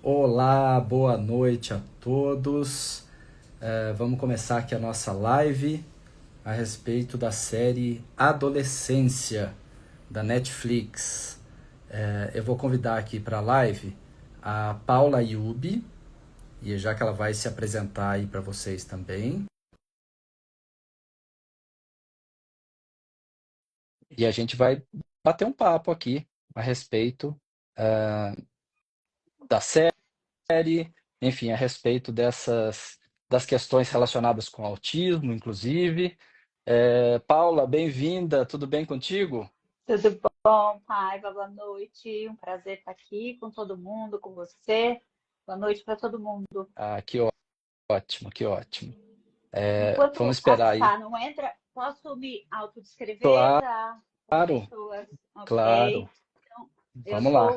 Olá, boa noite a todos. Vamos começar aqui a nossa live a respeito da série Adolescência da Netflix. Eu vou convidar aqui para a live a Paula Yubi, e já que ela vai se apresentar aí para vocês também. E a gente vai bater um papo aqui a respeito da série, enfim, a respeito das questões relacionadas com autismo, inclusive. Paula, bem-vinda, tudo bem contigo? Tudo bom, Paiva? Boa noite. Um prazer estar aqui com todo mundo, com você. Boa noite para todo mundo. Ah, que ótimo, que ótimo. Vamos Enquanto a esperar aí. Sá não entra, posso me autodescrever Claro, para as pessoas? Ok. claro. Então, eu Vamos lá.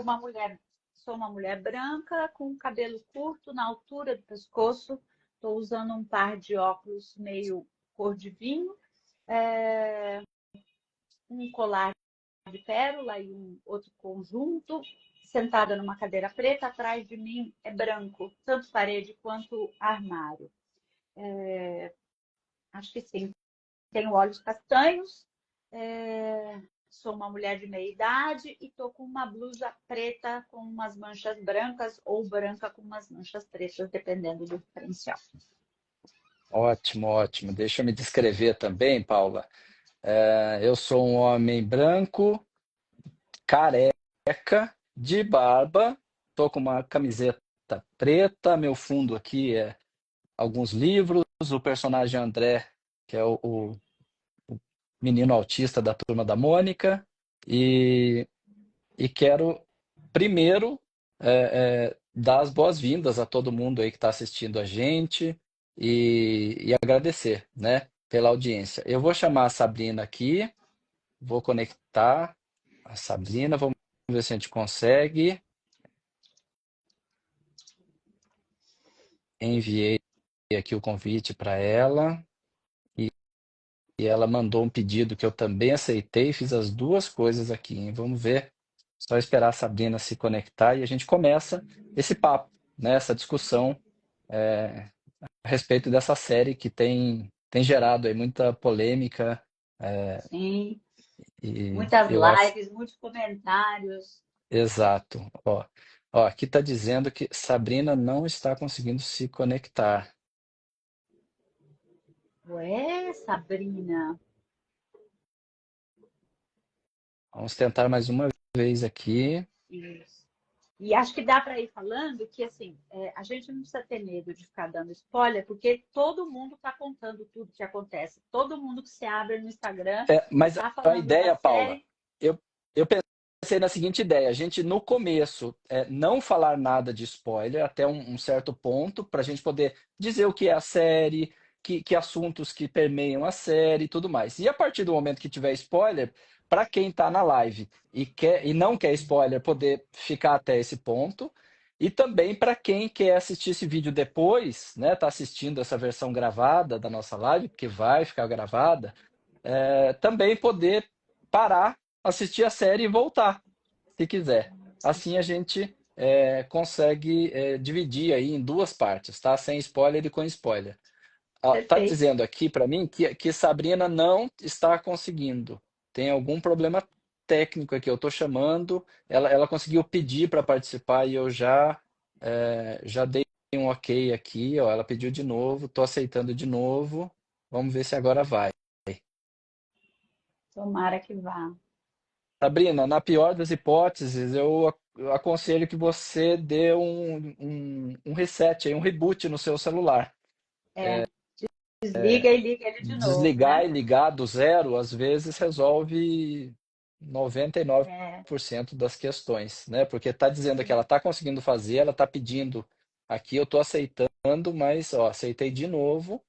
sou uma mulher branca com cabelo curto na altura do pescoço. Estou usando um par de óculos meio cor de vinho, um colar de pérola e um outro conjunto, sentada numa cadeira preta, atrás de mim é branco, tanto parede quanto armário. Acho que sim. Tenho olhos castanhos, sou uma mulher de meia idade e estou com uma blusa preta com umas manchas brancas ou branca com umas manchas pretas, dependendo do diferencial. Ótimo, ótimo. Deixa eu me descrever também, Paula. Eu sou um homem branco, careca, de barba, tô com uma camiseta preta, meu fundo aqui é alguns livros, o personagem André, que é o menino autista da Turma da Mônica, e, e quero primeiro dar as boas-vindas a todo mundo aí que está assistindo a gente e agradecer, né, pela audiência. Eu vou chamar a Sabrina aqui, vou conectar a Sabrina, vamos ver se a gente consegue. Enviei aqui o convite para ela e ela mandou um pedido que eu também aceitei, fiz as duas coisas aqui, hein? Vamos ver. Só esperar a Sabrina se conectar e a gente começa esse papo, né? Essa discussão a respeito dessa série que tem gerado aí muita polêmica Sim, e muitas eu acho lives, muitos comentários. exato. Ó, aqui está dizendo que Sabrina não está conseguindo se conectar. Ué, Sabrina. Vamos tentar mais uma vez aqui. Isso. E acho que dá para ir falando que assim, a gente não precisa ter medo de ficar dando spoiler, porque todo mundo está contando tudo que acontece. Todo mundo que se abre no Instagram Mas está a falando da ideia, Paula, série. eu pensei na seguinte ideia: a gente no começo não falar nada de spoiler até um certo ponto, para a gente poder dizer o que é a série, que assuntos que permeiam a série e tudo mais. E a partir do momento que tiver spoiler, para quem está na live e não quer spoiler, poder ficar até esse ponto. E também para quem quer assistir esse vídeo depois, né, tá assistindo essa versão gravada da nossa live, porque vai ficar gravada também poder parar, assistir a série e voltar, se quiser. Assim a gente consegue dividir aí em duas partes, tá? Sem spoiler e com spoiler. Ah, tá Perfeito. dizendo aqui para mim que Sabrina não está conseguindo. Tem algum problema técnico aqui. Eu estou chamando, ela conseguiu pedir para participar e eu já dei um ok aqui. Ó, ela pediu de novo, estou aceitando de novo. Vamos ver se agora vai. Tomara que vá. Sabrina, na pior das hipóteses, eu aconselho que você dê um reset, aí, um reboot no seu celular. É, desliga e liga ele de novo, Desligar né? e ligar do zero, às vezes, resolve 99% É, das questões, né? Porque está dizendo que ela está conseguindo fazer, ela está pedindo aqui, eu estou aceitando, mas ó, aceitei de novo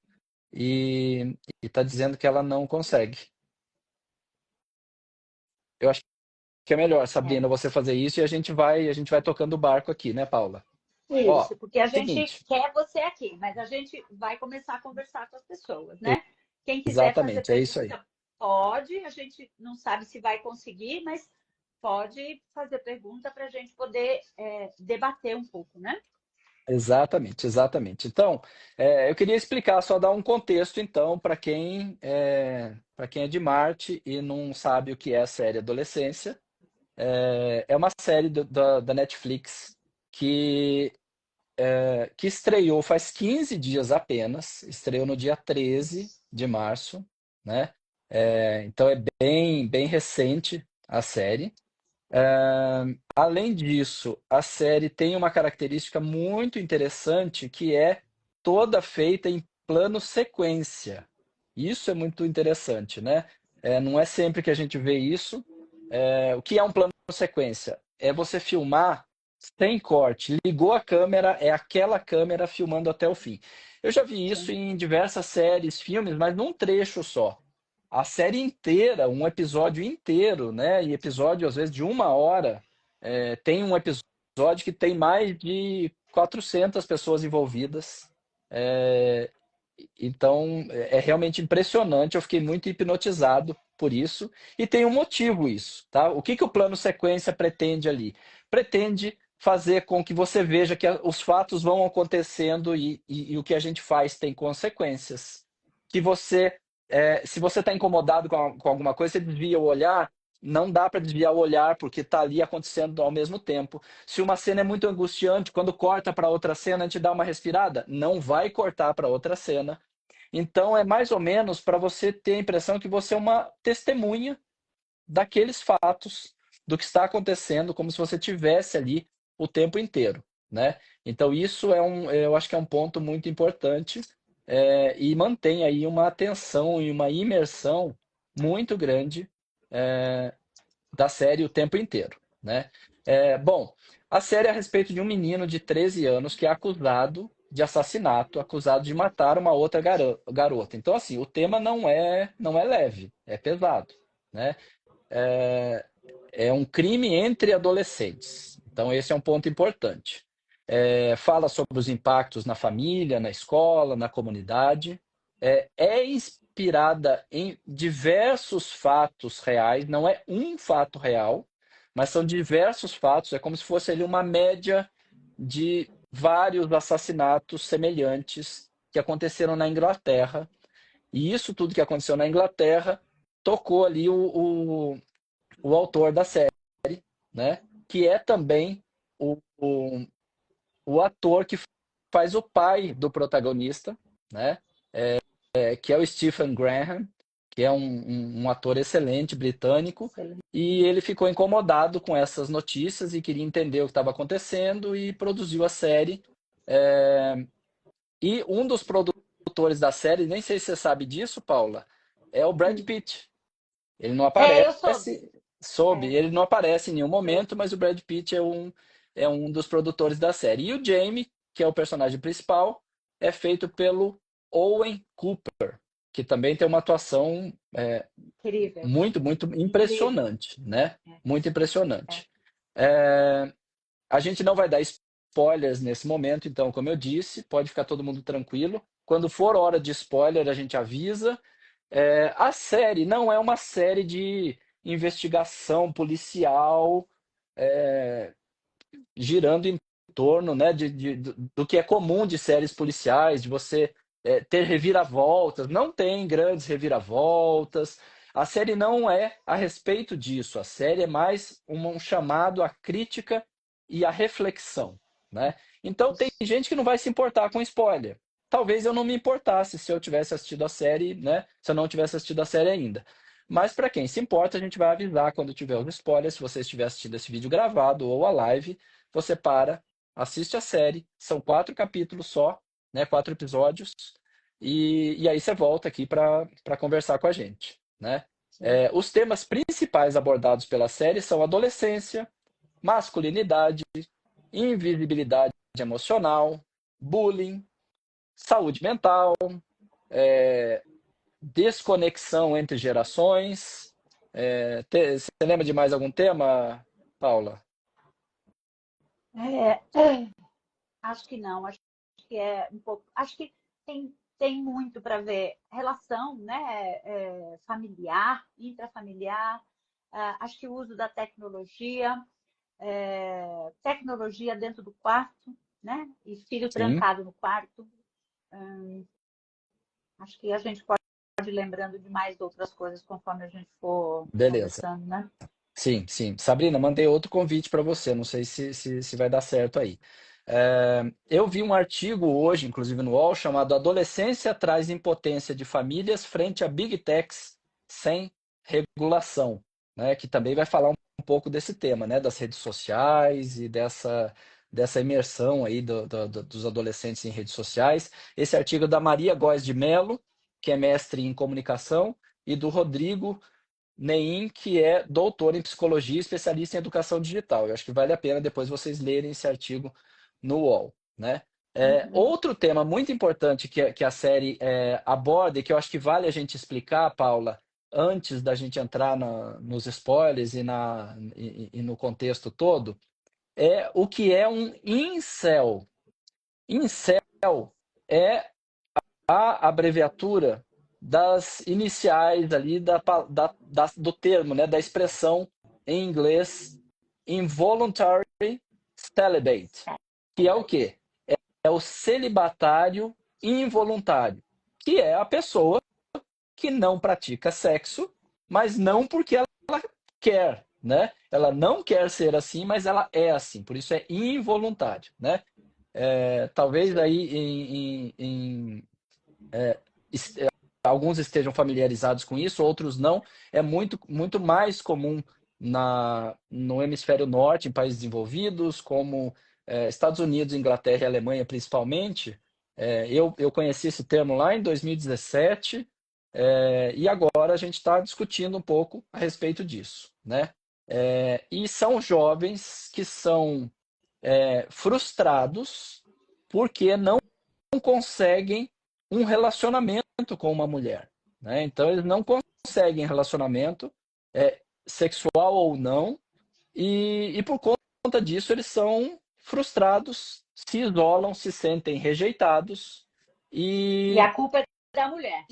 e está dizendo que ela não consegue. Eu acho que é melhor, é. Sabrina, você fazer isso e a gente vai tocando o barco aqui, né, Paula? Ó, Isso, porque a gente seguinte, quer você aqui, mas a gente vai começar a conversar com as pessoas, né? Quem quiser fazer exatamente, é isso aí. pergunta, pode. A gente não sabe se vai conseguir, mas pode fazer pergunta para a gente poder debater um pouco, né? Exatamente, exatamente. Então, eu queria explicar, só dar um contexto, então, para quem é de Marte e não sabe o que é a série Adolescência. É uma série da Netflix que, que estreou faz 15 dias apenas, estreou no dia 13 de março, né? Então é bem, bem recente a série. Além disso, a série tem uma característica muito interessante que é toda feita em plano sequência. Isso é muito interessante, né? Não é sempre que a gente vê isso. O que é um plano sequência? É você filmar sem corte. Ligou a câmera, é aquela câmera filmando até o fim. Eu já vi isso Sim, em diversas séries, filmes, mas num trecho só. A série inteira, um episódio inteiro, né? E episódio às vezes de 1 hora, tem um episódio que tem mais de 400 pessoas envolvidas. É, então é realmente impressionante. Eu fiquei muito hipnotizado por isso e tem um motivo isso, tá? O que que o plano sequência pretende ali? Pretende fazer com que você veja que os fatos vão acontecendo e o que a gente faz tem consequências. Que você, se você está incomodado com alguma coisa, você desvia o olhar. Não dá para desviar o olhar porque está ali acontecendo ao mesmo tempo. Se uma cena é muito angustiante, quando corta para outra cena, a gente dá uma respirada. Não vai cortar para outra cena. Então, é mais ou menos para você ter a impressão que você é uma testemunha daqueles fatos, do que está acontecendo, como se você tivesse ali o tempo inteiro, né? Então, isso eu acho que é um ponto muito importante, e mantém aí uma atenção e uma imersão muito grande, é, da série o tempo inteiro, né? Bom, a série é a respeito de um menino de 13 anos que é acusado de assassinato, acusado de matar uma outra garota. Então, assim, o tema não é leve, é pesado, né? É, é um crime entre adolescentes. Então, esse é um ponto importante. Fala sobre os impactos na família, na escola, na comunidade. É inspirada em diversos fatos reais, não é um fato real, mas são diversos fatos. É como se fosse ali uma média de vários assassinatos semelhantes que aconteceram na Inglaterra. E isso tudo que aconteceu na Inglaterra tocou ali o autor da série, né? Que é também o ator que faz o pai do protagonista, né? Que é o Stephen Graham, que é um ator excelente britânico, excelente. e ele ficou incomodado com essas notícias e queria entender o que estava acontecendo e produziu a série. É, E um dos produtores da série, nem sei se você sabe disso, Paula, é o Brad Hum. Pitt. Ele não aparece, Eu soube. ele não aparece em nenhum Soube. momento, mas o Brad Pitt é um dos produtores da série. E o Jamie, que é o personagem principal, é feito pelo Owen Cooper, que também tem uma atuação Incrível. muito, muito Incrível. impressionante, né? É, Muito é. impressionante. É, a gente não vai dar spoilers nesse momento, então, como eu disse, pode ficar todo mundo tranquilo. Quando for hora de spoiler, a gente avisa. A série não é uma série de investigação policial, é, girando em torno, né, do que é comum de séries policiais, de você ter reviravoltas. Não tem grandes reviravoltas. A série não é a respeito disso. A série é mais um chamado à crítica e à reflexão, né? Então tem Isso. gente que não vai se importar com spoiler. Talvez eu não me importasse se eu tivesse assistido a série, né? Se eu não tivesse assistido a série ainda. Mas para quem se importa, a gente vai avisar quando tiver os spoilers. Se você estiver assistindo esse vídeo gravado ou a live, você para, assiste a série, são 4 capítulos só, né? 4 episódios, e aí você volta aqui para conversar com a gente, né? Sim. Os temas principais abordados pela série são adolescência, masculinidade, invisibilidade emocional, bullying, saúde mental, desconexão entre gerações. Você lembra de mais algum tema, Paula? É, acho que não. Acho que é um pouco. Acho que tem muito para ver relação, né? Familiar, intrafamiliar. acho que o uso da tecnologia, tecnologia dentro do quarto, né? E filho Sim, trancado no quarto. Acho que a gente pode ir lembrando de mais outras coisas conforme a gente for beleza. conversando, né? Sim, sim. Sabrina, mandei outro convite para você. Não sei se vai dar certo aí. Eu vi um artigo hoje, inclusive no UOL, chamado Adolescência traz impotência de famílias frente a Big Techs sem regulação, né? Que também vai falar um pouco desse tema, né? Das redes sociais e dessa imersão aí dos adolescentes em redes sociais. Esse artigo é da Maria Góes de Mello, que é mestre em comunicação, e do Rodrigo Neim, que é doutor em psicologia e especialista em educação digital. Eu acho que vale a pena depois vocês lerem esse artigo no UOL, né? Uhum. Outro tema muito importante que a série aborda e que eu acho que vale a gente explicar, Paula, antes da gente entrar nos spoilers e no contexto todo, é o que é um incel. Incel é a abreviatura das iniciais ali do termo, né, da expressão em inglês involuntary celibate, que é o quê? É o celibatário involuntário, que é a pessoa que não pratica sexo, mas não porque ela quer, né? Ela não quer ser assim, mas ela é assim, por isso é involuntário, né? Talvez aí es- alguns estejam familiarizados com isso, outros não. É muito mais comum no hemisfério norte, em países desenvolvidos, como Estados Unidos, Inglaterra e Alemanha, principalmente. Eu conheci esse termo lá em 2017, e agora a gente está discutindo um pouco a respeito disso, né? E são jovens que são frustrados porque não conseguem um relacionamento com uma mulher, né? Então eles não conseguem relacionamento, sexual ou não, e por conta disso eles são frustrados, se isolam, se sentem rejeitados E e a culpa é da mulher.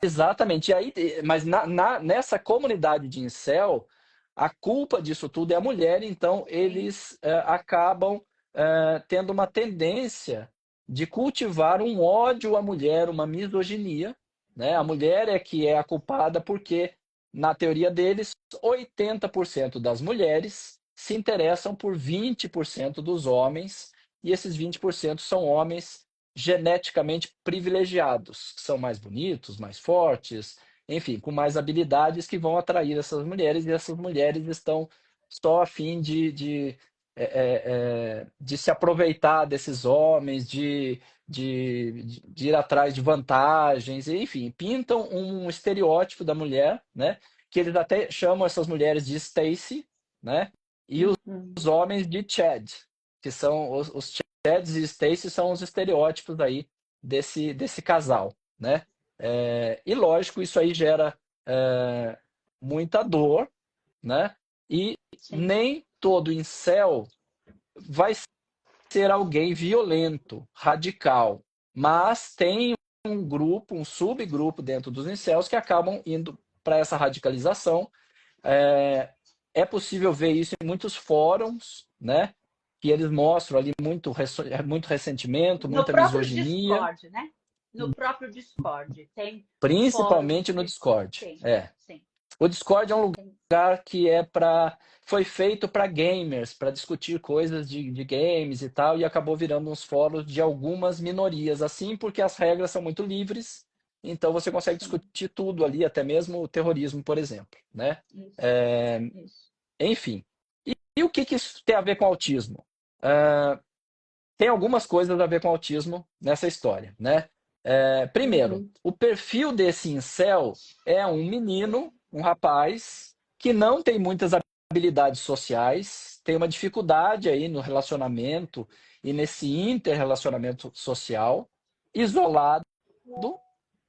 exatamente. E aí, mas nessa comunidade de incel, a culpa disso tudo é a mulher, então Sim. eles acabam tendo uma tendência de cultivar um ódio à mulher, uma misoginia, né? A mulher é que é a culpada porque, na teoria deles, 80% das mulheres se interessam por 20% dos homens, e esses 20% são homens geneticamente privilegiados, que são mais bonitos, mais fortes, enfim, com mais habilidades que vão atrair essas mulheres, e essas mulheres estão só a fim de se aproveitar desses homens, de ir atrás de vantagens, enfim, pintam um estereótipo da mulher, né? Que eles até chamam essas mulheres de Stacy, né? E Uhum. os homens de Chad, que são os Chads e Stacy são os estereótipos aí desse casal, né? E lógico, isso aí gera muita dor, né? E Sim. nem todo incel vai ser alguém violento, radical, mas tem um grupo, um subgrupo dentro dos incels que acabam indo para essa radicalização. É, é possível ver isso em muitos fóruns, né? Que eles mostram ali muito ressentimento, No muita próprio misoginia, Discord, né? No próprio Discord. Tem fóruns principalmente no de. Discord. Sim, sim. O Discord é um Tem. lugar que foi feito para gamers, para discutir coisas de games e tal, e acabou virando uns fóruns de algumas minorias, assim, porque as regras são muito livres, então você consegue Sim. discutir tudo ali, até mesmo o terrorismo, por exemplo, né? Isso. É, Isso. enfim. E o que isso tem a ver com autismo? Tem algumas coisas a ver com autismo nessa história, né? Primeiro, Uhum. o perfil desse incel é um menino, um rapaz, que não tem muitas habilidades sociais, tem uma dificuldade aí no relacionamento e nesse interrelacionamento social, isolado,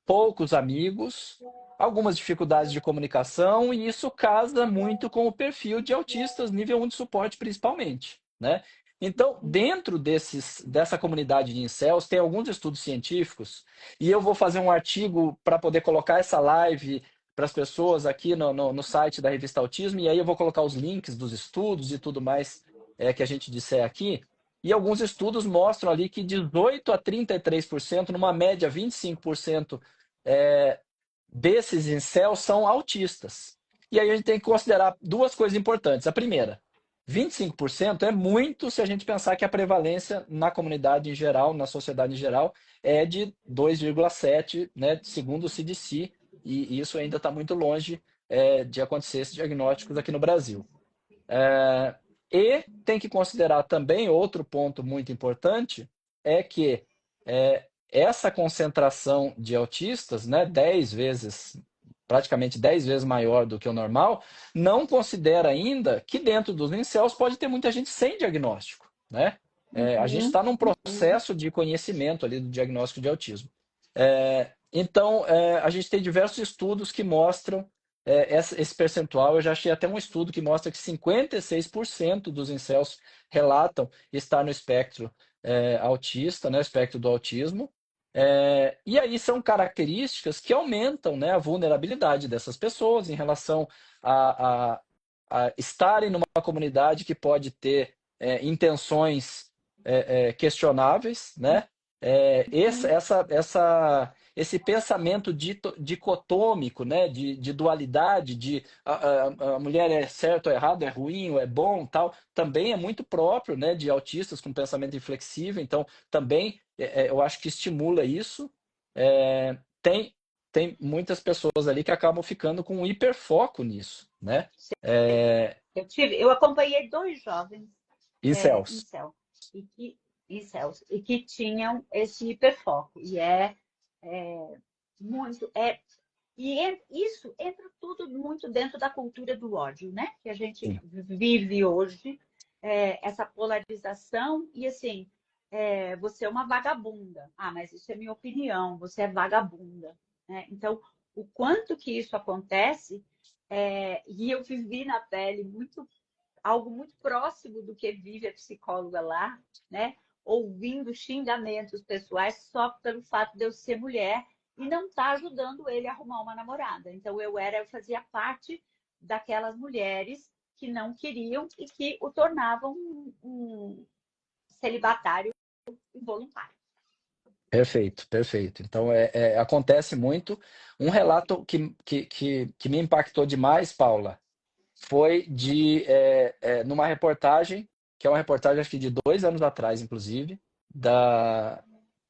poucos amigos, algumas dificuldades de comunicação, e isso casa muito com o perfil de autistas nível 1 de suporte, principalmente, né? Então, dentro dessa comunidade de incels, tem alguns estudos científicos, e eu vou fazer um artigo para poder colocar essa live para as pessoas aqui no site da revista Autismo, e aí eu vou colocar os links dos estudos e tudo mais que a gente disser aqui. E alguns estudos mostram ali que 18 a 33%, numa média 25%, desses incels são autistas. E aí a gente tem que considerar duas coisas importantes. A primeira, 25% é muito se a gente pensar que a prevalência na comunidade em geral, na sociedade em geral, é de 2,7, né, segundo o CDC, e isso ainda está muito longe de acontecer esses diagnósticos aqui no Brasil. E tem que considerar também outro ponto muito importante, é que essa concentração de autistas, né, 10 vezes, praticamente 10 vezes maior do que o normal, não considera ainda que dentro dos incels pode ter muita gente sem diagnóstico, né? A gente está num processo de conhecimento ali do diagnóstico de autismo. Então, a gente tem diversos estudos que mostram esse percentual. Eu já achei até um estudo que mostra que 56% dos incels relatam estar no espectro autista, né, espectro do autismo. E aí são características que aumentam, né, a vulnerabilidade dessas pessoas em relação a estarem numa comunidade que pode ter intenções questionáveis, né? Esse pensamento dicotômico, né? De dualidade, de a mulher é certo ou errado, é ruim ou é bom, tal, também é muito próprio, né? De autistas com pensamento inflexível. Então, também eu acho que estimula isso. Tem muitas pessoas ali que acabam ficando com um hiperfoco nisso, né? Eu acompanhei 2 jovens Incels. incel, incels, e que tinham esse hiperfoco. E é muito. Isso entra tudo muito dentro da cultura do ódio, né? Que a gente Sim. vive hoje, essa polarização, e assim, você é uma vagabunda. Ah, mas isso é minha opinião, você é vagabunda. Né? Então, o quanto que isso acontece, e eu vivi na pele algo muito próximo do que vive a psicóloga lá, né? Ouvindo xingamentos pessoais só pelo fato de eu ser mulher e não estar ajudando ele a arrumar uma namorada. Então eu fazia parte daquelas mulheres que não queriam e que o tornavam um celibatário involuntário. Perfeito, perfeito. Então, acontece muito. Um relato que me impactou demais, Paula, foi numa reportagem, que é uma reportagem acho que de 2 anos atrás, inclusive,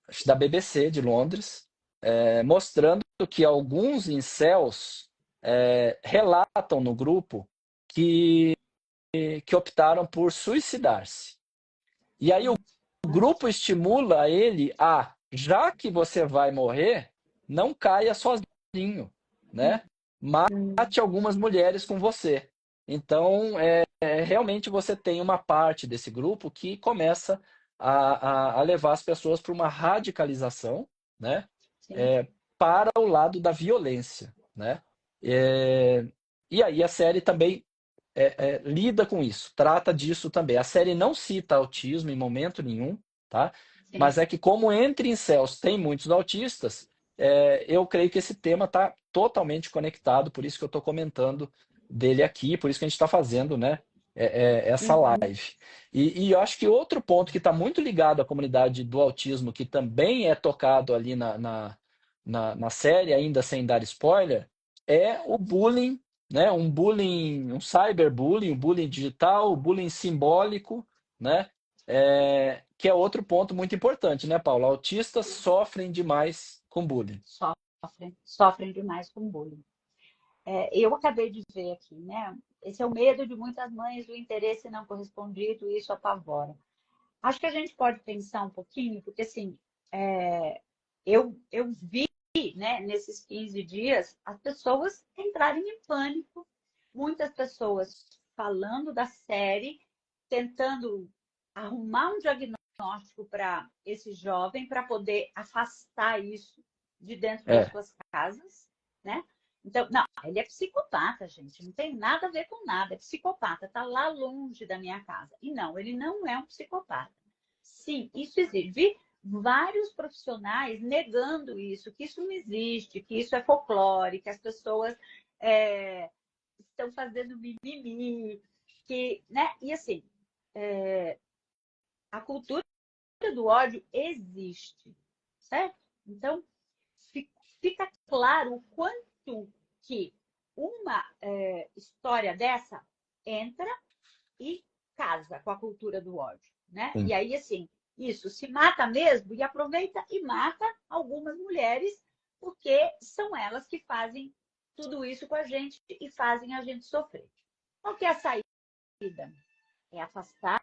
acho que da BBC de Londres, mostrando que alguns incels relatam no grupo que optaram por suicidar-se. E aí o grupo estimula ele já que você vai morrer, não caia sozinho, né? Mate algumas mulheres com você. Então, realmente você tem uma parte desse grupo que começa a levar as pessoas para uma radicalização, né? Para o lado da violência, né? E aí a série também lida com isso, trata disso também. A série não cita autismo em momento nenhum, tá? Sim. Mas é que como entre incels tem muitos autistas, eu creio que esse tema está totalmente conectado, por isso que eu estou comentando dele aqui, por isso que a gente está fazendo, né, essa live. E eu acho que outro ponto que está muito ligado à comunidade do autismo, que também é tocado ali na série, ainda sem dar spoiler, é o bullying, né? Um bullying, um cyberbullying, um bullying digital, o bullying simbólico, né? Que é outro ponto muito importante, né, Paula? Autistas sofrem demais com bullying. Sofrem demais com bullying. Eu acabei de ver aqui, né? Esse é o medo de muitas mães, o interesse não correspondido, e isso apavora. Acho que a gente pode pensar um pouquinho, porque assim, eu vi, né, nesses 15 dias, as pessoas entrarem em pânico, muitas pessoas falando da série, tentando arrumar um diagnóstico para esse jovem, para poder afastar isso de dentro das suas casas, né? Então, não, ele é psicopata, gente, não tem nada a ver com nada, é psicopata, está lá longe da minha casa. E não, ele não é um psicopata. Sim, isso existe. Vi vários profissionais negando isso, que isso não existe, que isso é folclore, que as pessoas estão fazendo mimimi, que, né? E assim, a cultura do ódio existe, certo? Então, fica claro o quanto que uma história dessa entra e casa com a cultura do ódio, né? Sim. E aí, assim, isso se mata mesmo e aproveita e mata algumas mulheres, porque são elas que fazem tudo isso com a gente e fazem a gente sofrer. Qual que é a saída? É afastar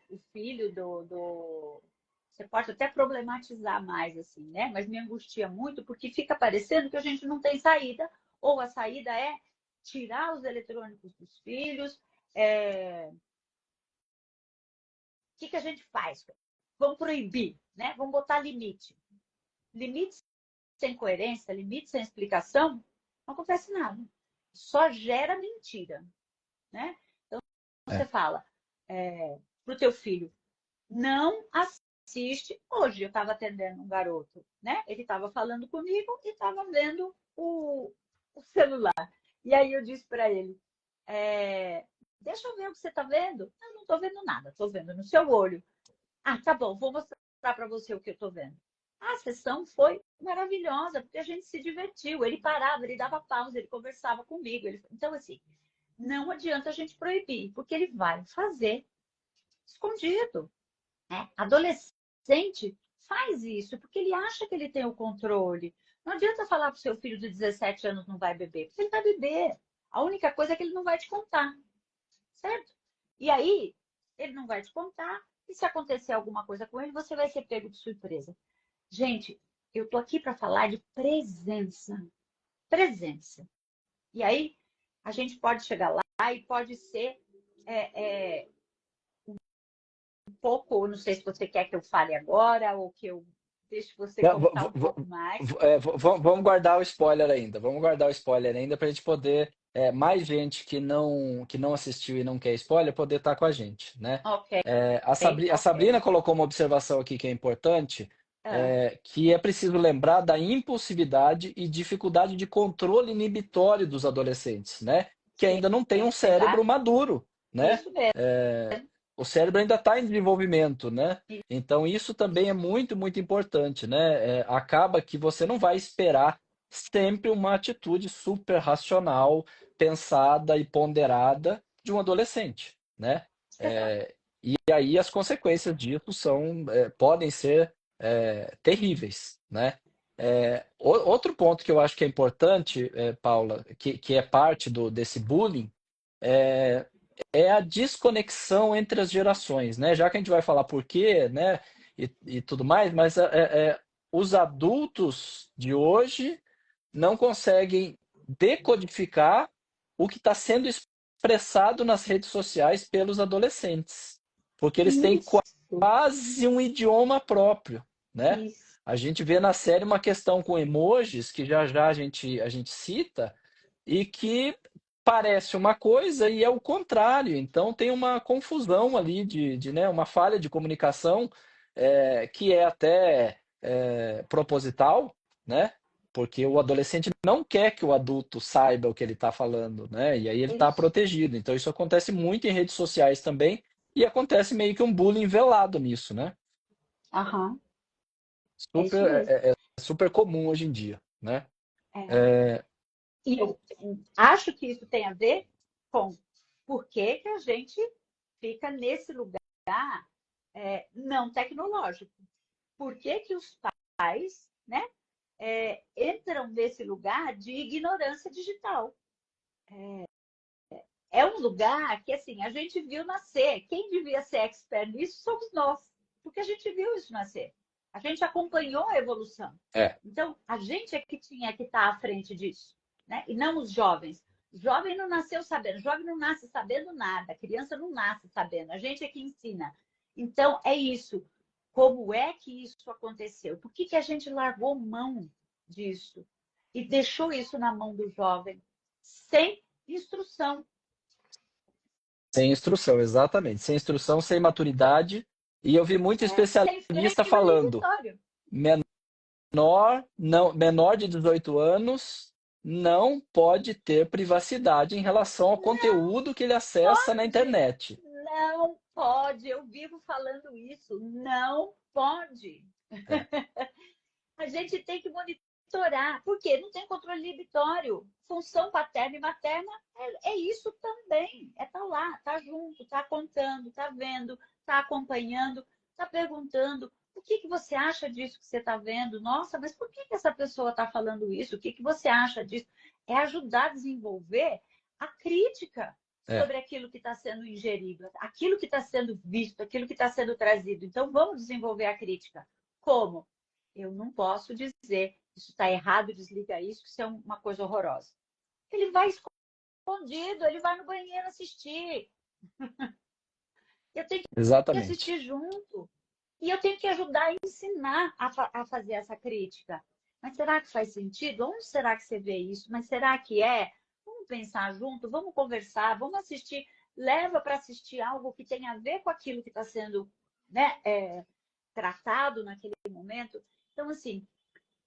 o filho do... Você pode até problematizar mais, assim, né? Mas me angustia muito porque fica parecendo que a gente não tem saída, ou a saída é tirar os eletrônicos dos filhos. O que a gente faz? Vamos proibir, né? Vamos botar limite. Limite sem coerência, limite sem explicação, não acontece nada. Só gera mentira, né? Então, você fala para o teu filho, não assiste. Hoje eu estava atendendo um garoto, né? Ele estava falando comigo e estava vendo o celular. E aí eu disse para ele, deixa eu ver o que você está vendo. Eu não estou vendo nada, estou vendo no seu olho. Ah, tá bom, vou mostrar para você o que eu estou vendo. A sessão foi maravilhosa, porque a gente se divertiu. Ele parava, ele dava pausa, ele conversava comigo. Então, assim, não adianta a gente proibir, porque ele vai fazer escondido, né? Adolescente faz isso, porque ele acha que ele tem o controle. Não adianta falar para o seu filho de 17 anos não vai beber, porque ele vai beber. A única coisa é que ele não vai te contar, certo? E aí, ele não vai te contar, e se acontecer alguma coisa com ele, você vai ser pego de surpresa. Gente, eu tô aqui para falar de presença. Presença. E aí, a gente pode chegar lá e pode ser um pouco, não sei se você quer que eu fale agora ou que eu deixe você Não, contar um pouco mais. vamos guardar o spoiler ainda. Vamos guardar o spoiler ainda para a gente poder, mais gente que não assistiu e não quer spoiler, poder estar com a gente, né? Ok, A Sabrina ok. colocou uma observação aqui que é importante, Ah, que é preciso lembrar da impulsividade e dificuldade de controle inibitório dos adolescentes, né? Que sim, ainda não tem um cérebro exato. maduro, né? Isso mesmo. O cérebro ainda está em desenvolvimento, né? Então isso também é muito, muito importante, né? Acaba que você não vai esperar sempre uma atitude super racional, pensada e ponderada de um adolescente, né? Exato. E aí as consequências disso podem ser terríveis, né? Outro ponto que eu acho que é importante, Paula, que é parte desse bullying, é, é a desconexão entre as gerações, né? Já que a gente vai falar por quê, né? E tudo mais, mas os adultos de hoje não conseguem decodificar o que está sendo expressado nas redes sociais pelos adolescentes, porque eles têm Isso, quase um idioma próprio, né? isso. A gente vê na série uma questão com emojis, que já já a gente cita, e que parece uma coisa e é o contrário. Então tem uma confusão ali né, uma falha de comunicação que é até proposital, né? Porque o adolescente não quer que o adulto saiba o que ele está falando, né? E aí ele está Isso. protegido. Então isso acontece muito em redes sociais também e acontece meio que um bullying velado nisso, né? Aham, é isso Super, mesmo. é super comum hoje em dia, né? É. É, E eu acho que isso tem a ver com por que a gente fica nesse lugar não tecnológico. Por que os pais, né, entram nesse lugar de ignorância digital? É um lugar que, assim, a gente viu nascer. Quem devia ser expert nisso somos nós, porque a gente viu isso nascer. A gente acompanhou a evolução. é, Então, a gente é que tinha que estar à frente disso, né? E não os jovens. O jovem não nasceu sabendo, o jovem não nasce sabendo nada, a criança não nasce sabendo, a gente é que ensina. Então, é isso. Como é que isso aconteceu? Por que a gente largou mão disso e deixou isso na mão do jovem sem instrução? sem instrução, exatamente. Sem instrução, sem maturidade. E eu vi muito Sem especialista freio falando inibitório. menor, não, menor de 18 anos não pode ter privacidade em relação ao conteúdo que ele acessa na Pode, internet. não pode. Eu vivo falando isso. Não pode. É, A gente tem que monitorar. Por quê? Não tem controle inibitório. Função paterna e materna é isso também. É estar lá, estar junto, estar contando, estar vendo, estar acompanhando, estar perguntando. O que você acha disso que você está vendo? Nossa, mas por que essa pessoa está falando isso? O que você acha disso? É ajudar a desenvolver a crítica é, sobre aquilo que está sendo ingerido, aquilo que está sendo visto, aquilo que está sendo trazido. Então, vamos desenvolver a crítica. Como? Eu não posso dizer isso está errado, desliga isso, que isso é uma coisa horrorosa. Ele vai escondido, ele vai no banheiro assistir. Eu tenho que exatamente. assistir junto. E eu tenho que ajudar a ensinar a fazer essa crítica. Mas será que faz sentido? Onde será que você vê isso? Mas será que é? Vamos pensar junto, vamos conversar, vamos assistir. Leva para assistir algo que tem a ver com aquilo que está sendo, né, tratado naquele momento. Então, assim,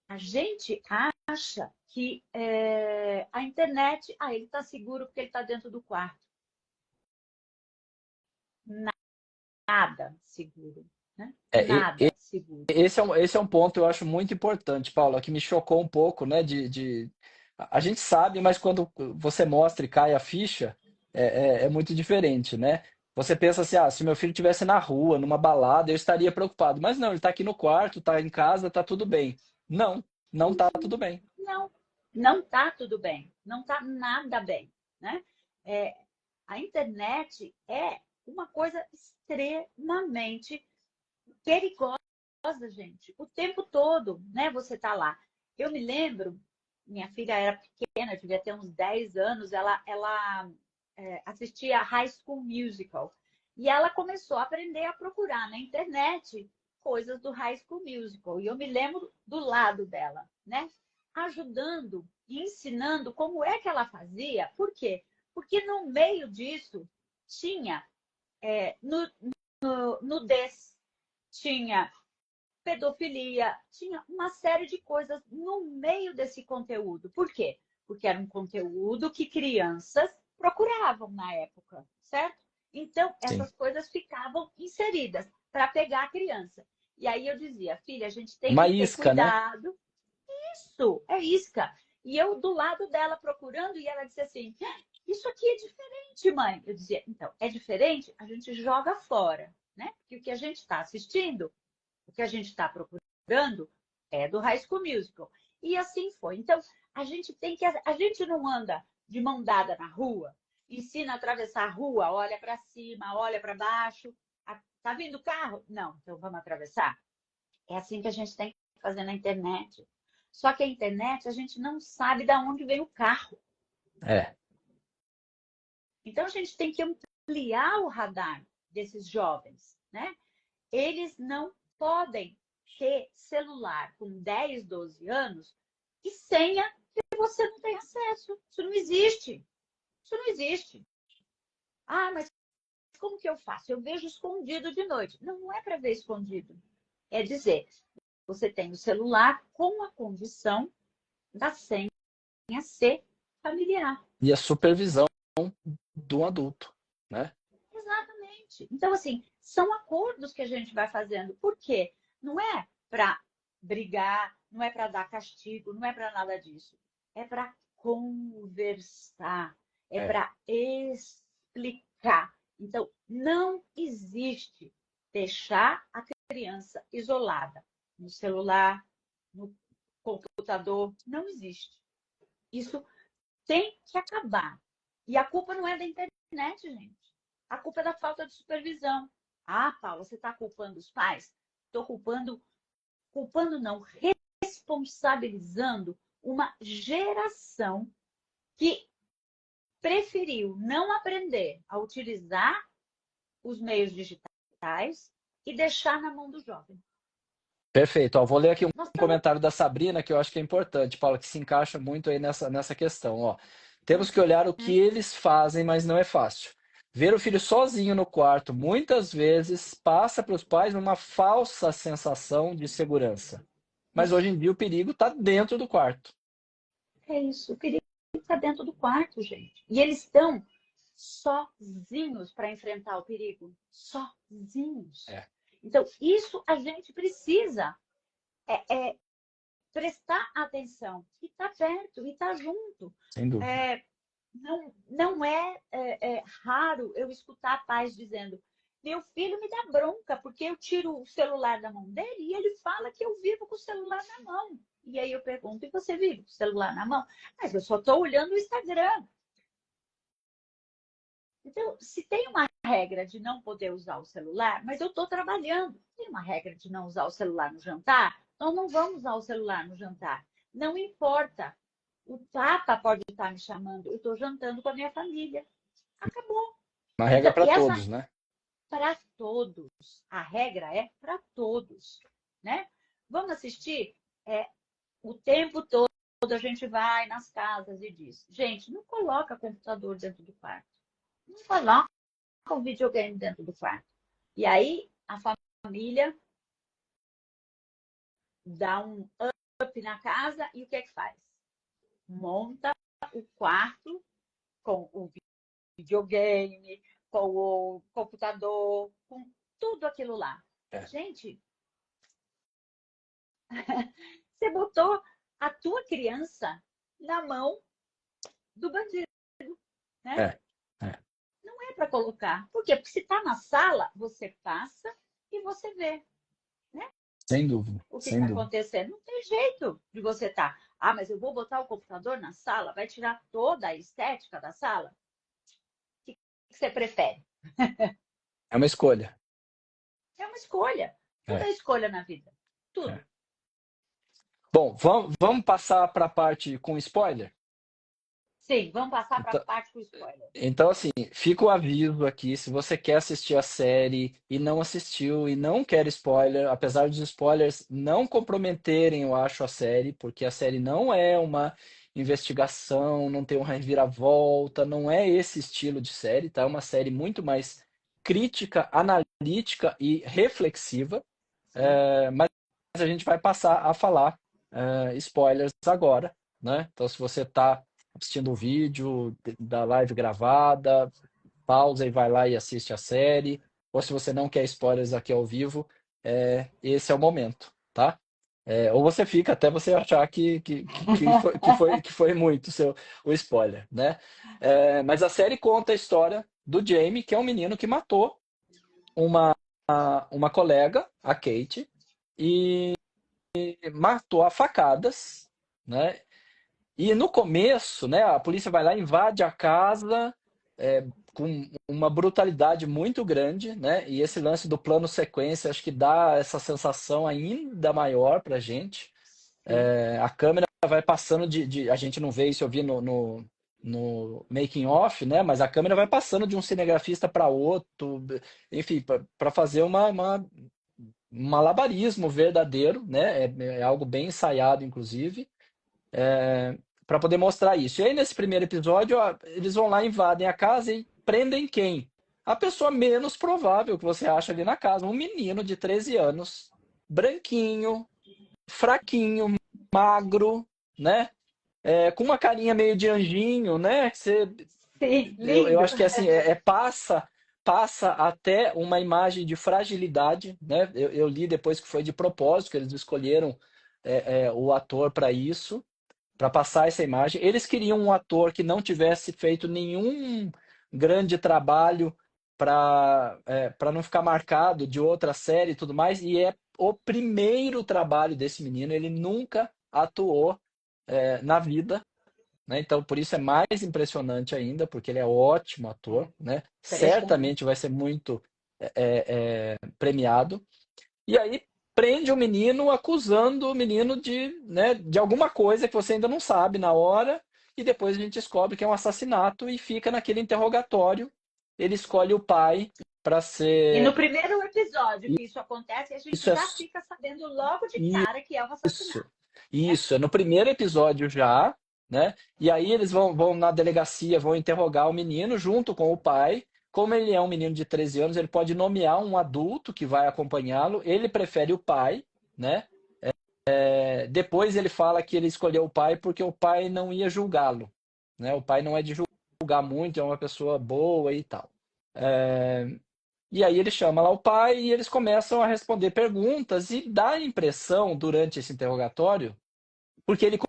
a gente acha que a internet, ele está seguro porque ele está dentro do quarto. Nada seguro, né? É, Nada seguro. esse é um ponto eu acho muito importante, Paulo, que me chocou um pouco, né? A gente sabe, mas quando você mostra e cai a ficha, é muito diferente, né? Você pensa assim, ah, se meu filho estivesse na rua, numa balada, eu estaria preocupado. Mas não, ele está aqui no quarto, está em casa, está tudo bem. Não, não está tudo bem. Não, não está tudo bem. Não está nada bem, né? É, a internet é uma coisa extremamente perigosa, gente. O tempo todo, né? Você tá lá. Eu me lembro, minha filha era pequena, devia ter uns 10 anos, ela assistia High School Musical. E ela começou a aprender a procurar na internet coisas do High School Musical. E eu me lembro do lado dela, né? Ajudando e ensinando como é que ela fazia. Por quê? Porque no meio disso tinha nudez, tinha pedofilia, tinha uma série de coisas no meio desse conteúdo. Por quê? Porque era um conteúdo que crianças procuravam na época, certo? Então, Sim. essas coisas ficavam inseridas para pegar a criança. E aí eu dizia, filha, a gente tem Uma que ter isca, né? cuidado. Isso, é isca. E eu do lado dela procurando, e ela disse assim: isso aqui é diferente, mãe. Eu dizia, então, é diferente, a gente joga fora, né? Porque o que a gente está assistindo, o que a gente está procurando é do High School Musical. E assim foi. Então, a gente não anda de mão dada na rua, ensina a atravessar a rua, olha para cima, olha para baixo. Tá vindo carro? Não, então vamos atravessar. É assim que a gente tem que fazer na internet. Só que a internet, a gente não sabe de onde vem o carro. É. Então, a gente tem que ampliar o radar desses jovens, né? Eles não podem ter celular com 10, 12 anos e senha que você não tem acesso. Isso não existe. Isso não existe. Ah, mas como que eu faço? Eu vejo escondido de noite. Não, não é para ver escondido. É dizer, você tem o celular com a condição da senha ser familiar. E a supervisão do adulto, né? Exatamente. Então, assim, são acordos que a gente vai fazendo. Por quê? Não é para brigar, não é para dar castigo, não é para nada disso. É para conversar, é É. para explicar. Então, não existe deixar a criança isolada no celular, no computador. Não existe. Isso tem que acabar. E a culpa não é da internet, gente. A culpa é da falta de supervisão. Ah, Paula, você está culpando os pais? Estou culpando não, responsabilizando uma geração que preferiu não aprender a utilizar os meios digitais e deixar na mão do jovem. Perfeito. Ó, vou ler aqui um Nós estamos. comentário da Sabrina que eu acho que é importante, Paulo, que se encaixa muito aí nessa questão. Ó. Temos que olhar o que eles fazem, mas não é fácil. Ver o filho sozinho no quarto muitas vezes passa para os pais uma falsa sensação de segurança. Mas hoje em dia o perigo está dentro do quarto. É isso. O perigo está dentro do quarto, gente. E eles estão sozinhos para enfrentar o perigo. Sozinhos. É, Então, isso a gente precisa prestar atenção. E tá perto, e tá junto. sem dúvida. Não é raro eu escutar pais dizendo: meu filho me dá bronca porque eu tiro o celular da mão dele e ele fala que eu vivo com o celular na mão. E aí eu pergunto: e você vive com o celular na mão? Mas eu só estou olhando o Instagram. Então, se tem uma regra de não poder usar o celular, mas eu estou trabalhando, tem uma regra de não usar o celular no jantar, nós não vamos usar o celular no jantar. Não importa. O Tata pode estar me chamando, eu estou jantando com a minha família. Acabou. Uma regra Então, para e essa todos, né? para todos. A regra é para todos, né? Vamos assistir? O tempo todo a gente vai nas casas e diz: gente, não coloca computador dentro do quarto. Não coloca o videogame dentro do quarto. E aí a família dá um up na casa e o que é que faz? Monta o quarto com o videogame, com o computador, com tudo aquilo lá. É, Gente, você botou a tua criança na mão do bandido, né? é, é. Não é para colocar. Por quê? Porque se está na sala, você passa e você vê, né? Sem dúvida, O que sem está dúvida. acontecendo. Não tem jeito de você estar. Ah, mas eu vou botar o computador na sala, vai tirar toda a estética da sala? O que você prefere? É uma escolha. É uma escolha. Tudo É, é escolha na vida. é. Tudo. Bom, vamos passar para a parte com spoiler? Sim, vamos passar para a Então, parte com spoiler. então, assim, fica o aviso aqui, se você quer assistir a série e não assistiu e não quer spoiler, apesar dos spoilers não comprometerem, eu acho, a série, porque a série não é uma investigação, não tem um reviravolta, não é esse estilo de série, tá? É uma série muito mais crítica, analítica e reflexiva, Sim. mas a gente vai passar a falar spoilers agora, né? Então, se você está assistindo o vídeo da live gravada, pausa e vai lá e assiste a série. Ou se você não quer spoilers aqui ao vivo, esse é o momento, tá? Ou você fica até você achar que foi muito o spoiler, né? Mas a série conta a história do Jamie, que é um menino que matou uma colega, a Kate, e matou a facadas, né? E no começo, né, a polícia vai lá, invade a casa com uma brutalidade muito grande, né? E esse lance do plano sequência acho que dá essa sensação ainda maior pra gente. Sim. A câmera vai passando a gente não vê isso, eu vi no making off, né? Mas a câmera vai passando de um cinegrafista para outro, enfim, para fazer um malabarismo verdadeiro, né? É algo bem ensaiado, inclusive para poder mostrar isso. E aí, nesse primeiro episódio, ó, eles vão lá, invadem a casa e prendem quem? A pessoa menos provável que você acha ali na casa. Um menino de 13 anos, branquinho, fraquinho, magro, né? Com uma carinha meio de anjinho, né? Sim, Eu lindo. acho que assim, passa até uma imagem de fragilidade, né? Eu li depois que foi de propósito, que eles escolheram o ator para isso para passar essa imagem. Eles queriam um ator que não tivesse feito nenhum grande trabalho para não ficar marcado de outra série e tudo mais, e é o primeiro trabalho desse menino, ele nunca atuou na vida, né? Então por isso é mais impressionante ainda, porque ele é ótimo ator, É, né? impressionante. Certamente vai ser muito premiado. E aí prende o menino acusando o menino de alguma coisa que você ainda não sabe na hora, e depois a gente descobre que é um assassinato e fica naquele interrogatório. Ele escolhe o pai para E no ser. primeiro episódio que isso acontece, a gente Isso é já fica sabendo logo de cara que é um isso. assassinato, né? Isso, é no primeiro episódio já, né? E aí eles vão na delegacia, vão interrogar o menino junto com o pai. Como ele é um menino de 13 anos, ele pode nomear um adulto que vai acompanhá-lo. Ele prefere o pai, né? Depois ele fala que ele escolheu o pai porque o pai não ia julgá-lo, né? O pai não é de julgar muito, é uma pessoa boa e tal. É, E aí ele chama lá o pai e eles começam a responder perguntas e dá a impressão durante esse interrogatório, porque ele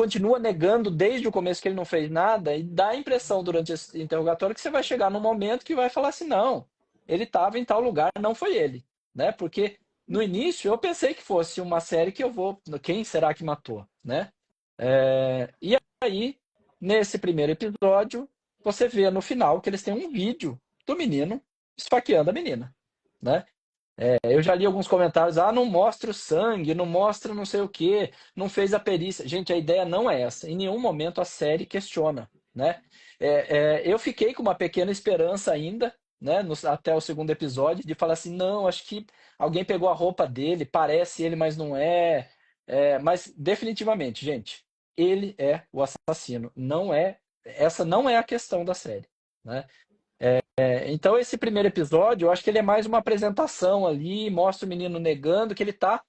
continua negando desde o começo que ele não fez nada, e dá a impressão durante esse interrogatório que você vai chegar num momento que vai falar assim, não, ele estava em tal lugar, não foi ele, né? Porque no início eu pensei que fosse uma série que eu vou, quem será que matou, né? E aí, nesse primeiro episódio, você vê no final que eles têm um vídeo do menino esfaqueando a menina, né? Eu já li alguns comentários, não mostra o sangue, não mostra não sei o quê, não fez a perícia. Gente, a ideia não é essa. Em nenhum momento a série questiona, né? Eu fiquei com uma pequena esperança ainda, né, até o segundo episódio, de falar assim, não, acho que alguém pegou a roupa dele, parece ele, mas não é. Mas definitivamente, gente, ele é o assassino. Não é, essa não é a questão da série, né? Então, esse primeiro episódio, eu acho que ele é mais uma apresentação ali, mostra o menino negando que ele está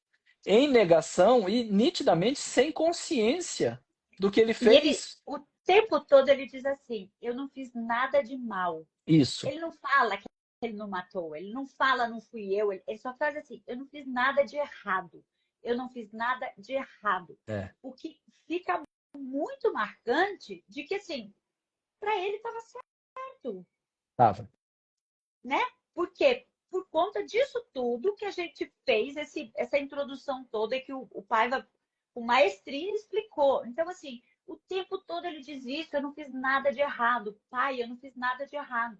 em negação e nitidamente sem consciência do que ele E ele, fez. o tempo todo, ele diz assim: eu não fiz nada de mal. Isso, Ele não fala que ele não matou, ele não fala, não fui eu, ele só faz assim: eu não fiz nada de errado. Eu não fiz nada de errado. é, O que fica muito marcante de que, assim, para ele estava certo, tava. né? Por quê? Por conta disso tudo que a gente fez, essa introdução toda, e que o Paiva, com maestria, explicou. Então, assim, o tempo todo ele diz isso: eu não fiz nada de errado. Pai, eu não fiz nada de errado.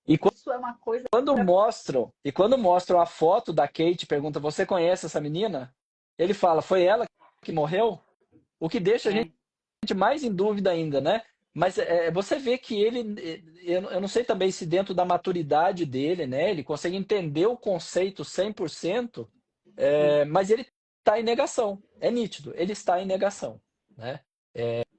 E Isso é uma coisa. quando mostram a foto da Kate, pergunta: você conhece essa menina? Ele fala: foi ela que morreu? O que deixa a gente É, mais em dúvida ainda, né? Mas você vê que ele, eu não sei também se dentro da maturidade dele, né, ele consegue entender o conceito 100%, sim, mas ele está em negação, é nítido, ele está em negação, né?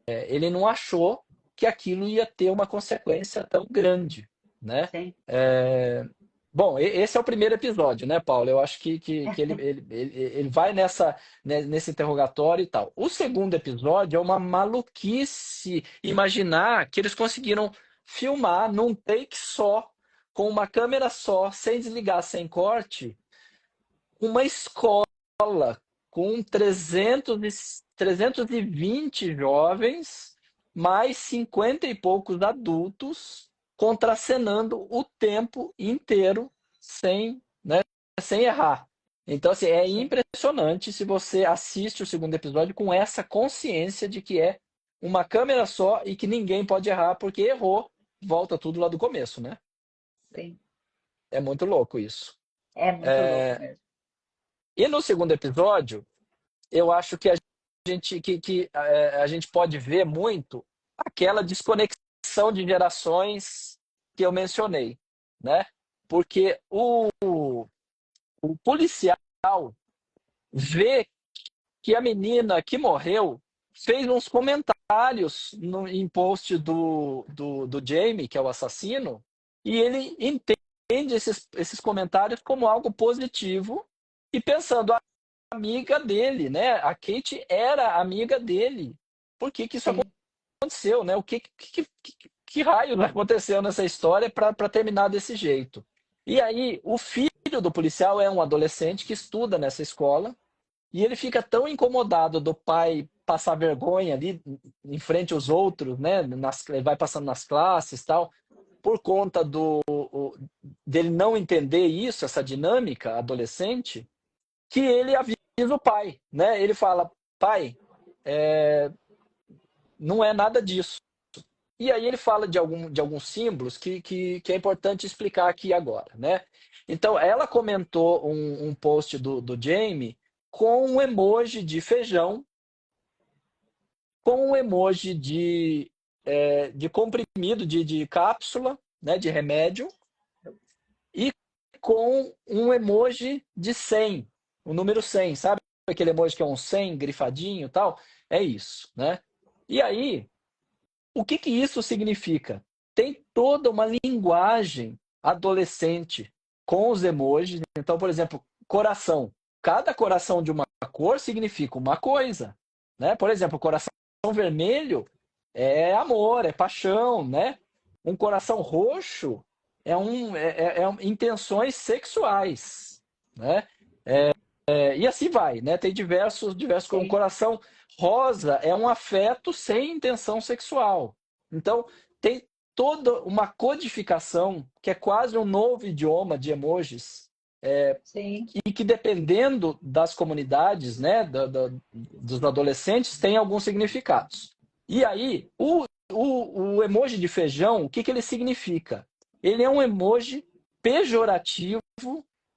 Ele não achou que aquilo ia ter uma consequência tão grande, né? sim. É, Bom, esse é o primeiro episódio, né, Paulo? Eu acho que ele vai nesse interrogatório e tal. O segundo episódio é uma maluquice imaginar que eles conseguiram filmar num take só, com uma câmera só, sem desligar, sem corte, uma escola com 320 jovens, mais 50 e poucos adultos, contracenando o tempo inteiro sem errar. Então, assim, é Sim. impressionante se você assiste o segundo episódio com essa consciência de que é uma câmera só e que ninguém pode errar, porque errou, volta tudo lá do começo, né? Sim. É muito louco isso. É muito louco É, mesmo. E no segundo episódio, eu acho que a gente pode ver muito aquela desconexão de gerações que eu mencionei, né? Porque o policial vê que a menina que morreu fez uns comentários em post do Jamie, que é o assassino, e ele entende esses comentários como algo positivo e pensando, a amiga dele, né? A Kate era amiga dele. Por que que isso Sim. aconteceu, né? Que raio aconteceu nessa história para terminar desse jeito? E aí, o filho do policial é um adolescente que estuda nessa escola e ele fica tão incomodado do pai passar vergonha ali em frente aos outros, né? Ele vai passando nas classes e tal, por conta dele não entender isso, essa dinâmica adolescente, que ele avisa o pai, né? Ele fala, pai, não é nada disso. E aí ele fala de alguns símbolos que é importante explicar aqui agora, né? Então, ela comentou um post do Jamie com um emoji de feijão, com um emoji de comprimido, de cápsula, né, de remédio, e com um emoji de 100, o número 100, sabe? Aquele emoji que é um 100 grifadinho e tal? É isso, né? E aí, o que que isso significa? Tem toda uma linguagem adolescente com os emojis. Então, por exemplo, coração. cada coração de uma cor significa uma coisa, né? Por exemplo, o coração vermelho é amor, é paixão, né? Um coração roxo é intenções sexuais, né? E assim vai, né? Tem diversos. Um Sim. coração rosa é um afeto sem intenção sexual. Então, tem toda uma codificação que é quase um novo idioma de emojis, Sim. e que dependendo das comunidades, né, dos adolescentes, tem alguns significados. E aí, o emoji de feijão, o que, que ele significa? Ele é um emoji pejorativo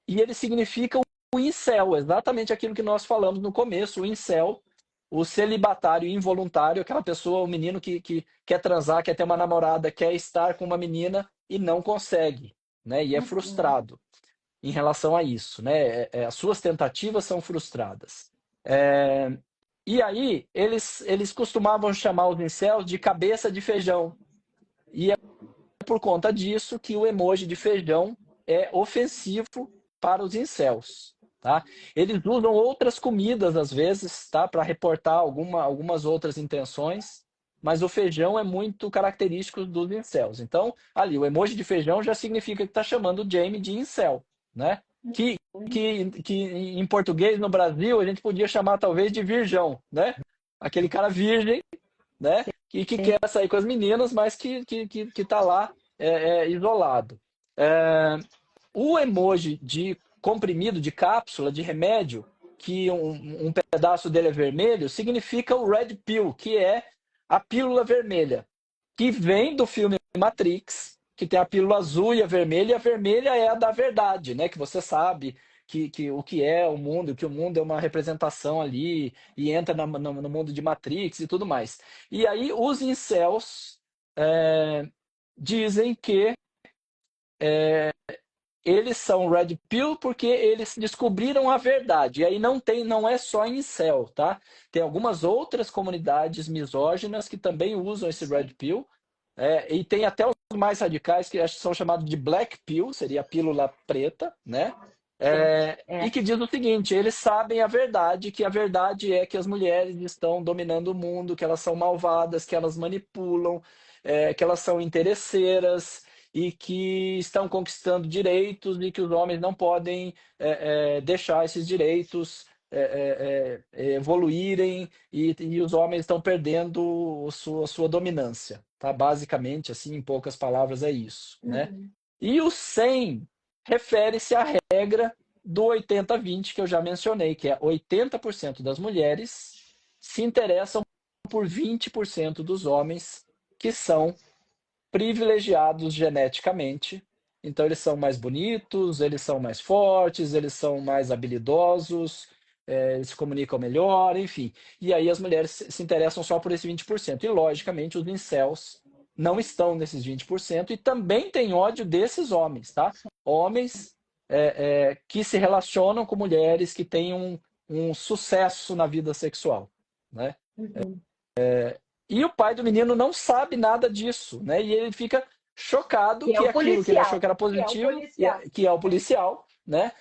e ele significa o incel, exatamente aquilo que nós falamos no começo, o incel, o celibatário involuntário, aquela pessoa, o menino que quer transar, quer ter uma namorada, quer estar com uma menina e não consegue, né? E é Uhum. frustrado em relação a isso, né? As suas tentativas são frustradas. É, e aí, eles costumavam chamar os incels de cabeça de feijão. E é por conta disso que o emoji de feijão é ofensivo para os incels. Tá? Eles usam outras comidas, às vezes, tá? Para reportar algumas outras intenções, mas o feijão é muito característico dos incels. Então, ali, o emoji de feijão já significa que está chamando o Jamie de incel, né? Que, que em português, no Brasil, a gente podia chamar talvez de virgão, né? Aquele cara virgem, né? Que quer sair com as meninas, mas que tá lá isolado. É, o emoji de comprimido, de cápsula, de remédio, que um pedaço dele é vermelho, significa o Red Pill, que é a pílula vermelha, que vem do filme Matrix, que tem a pílula azul e a vermelha é a da verdade, né? Que você sabe que o que é o mundo, que o mundo é uma representação ali e entra no mundo de Matrix e tudo mais. E aí os incels dizem que eles são Red Pill porque eles descobriram a verdade. E aí não é só incel, tá? Tem algumas outras comunidades misóginas que também usam esse Sim. Red Pill. E tem até os mais radicais que acho que são chamados de Black Pill, seria a pílula preta, né? Sim. E que diz o seguinte: eles sabem a verdade, que a verdade é que as mulheres estão dominando o mundo, que elas são malvadas, que elas manipulam, que elas são interesseiras e que estão conquistando direitos e que os homens não podem deixar esses direitos evoluírem e os homens estão perdendo a sua dominância, tá? Basicamente, assim, em poucas palavras, é isso, né? Uhum. E o 100 refere-se à regra do 80-20 que eu já mencionei, que é 80% das mulheres se interessam por 20% dos homens que são privilegiados geneticamente. Então, eles são mais bonitos, eles são mais fortes, eles são mais habilidosos, eles se comunicam melhor, enfim. E aí as mulheres se interessam só por esse 20%. E, logicamente, os incels não estão nesses 20% e também têm ódio desses homens, tá? Homens que se relacionam com mulheres que têm um sucesso na vida sexual, né? Uhum. E o pai do menino não sabe nada disso, né? E ele fica chocado Que é que o aquilo que ele achou policial. que era Que é o positivo, policial. que é o policial, né?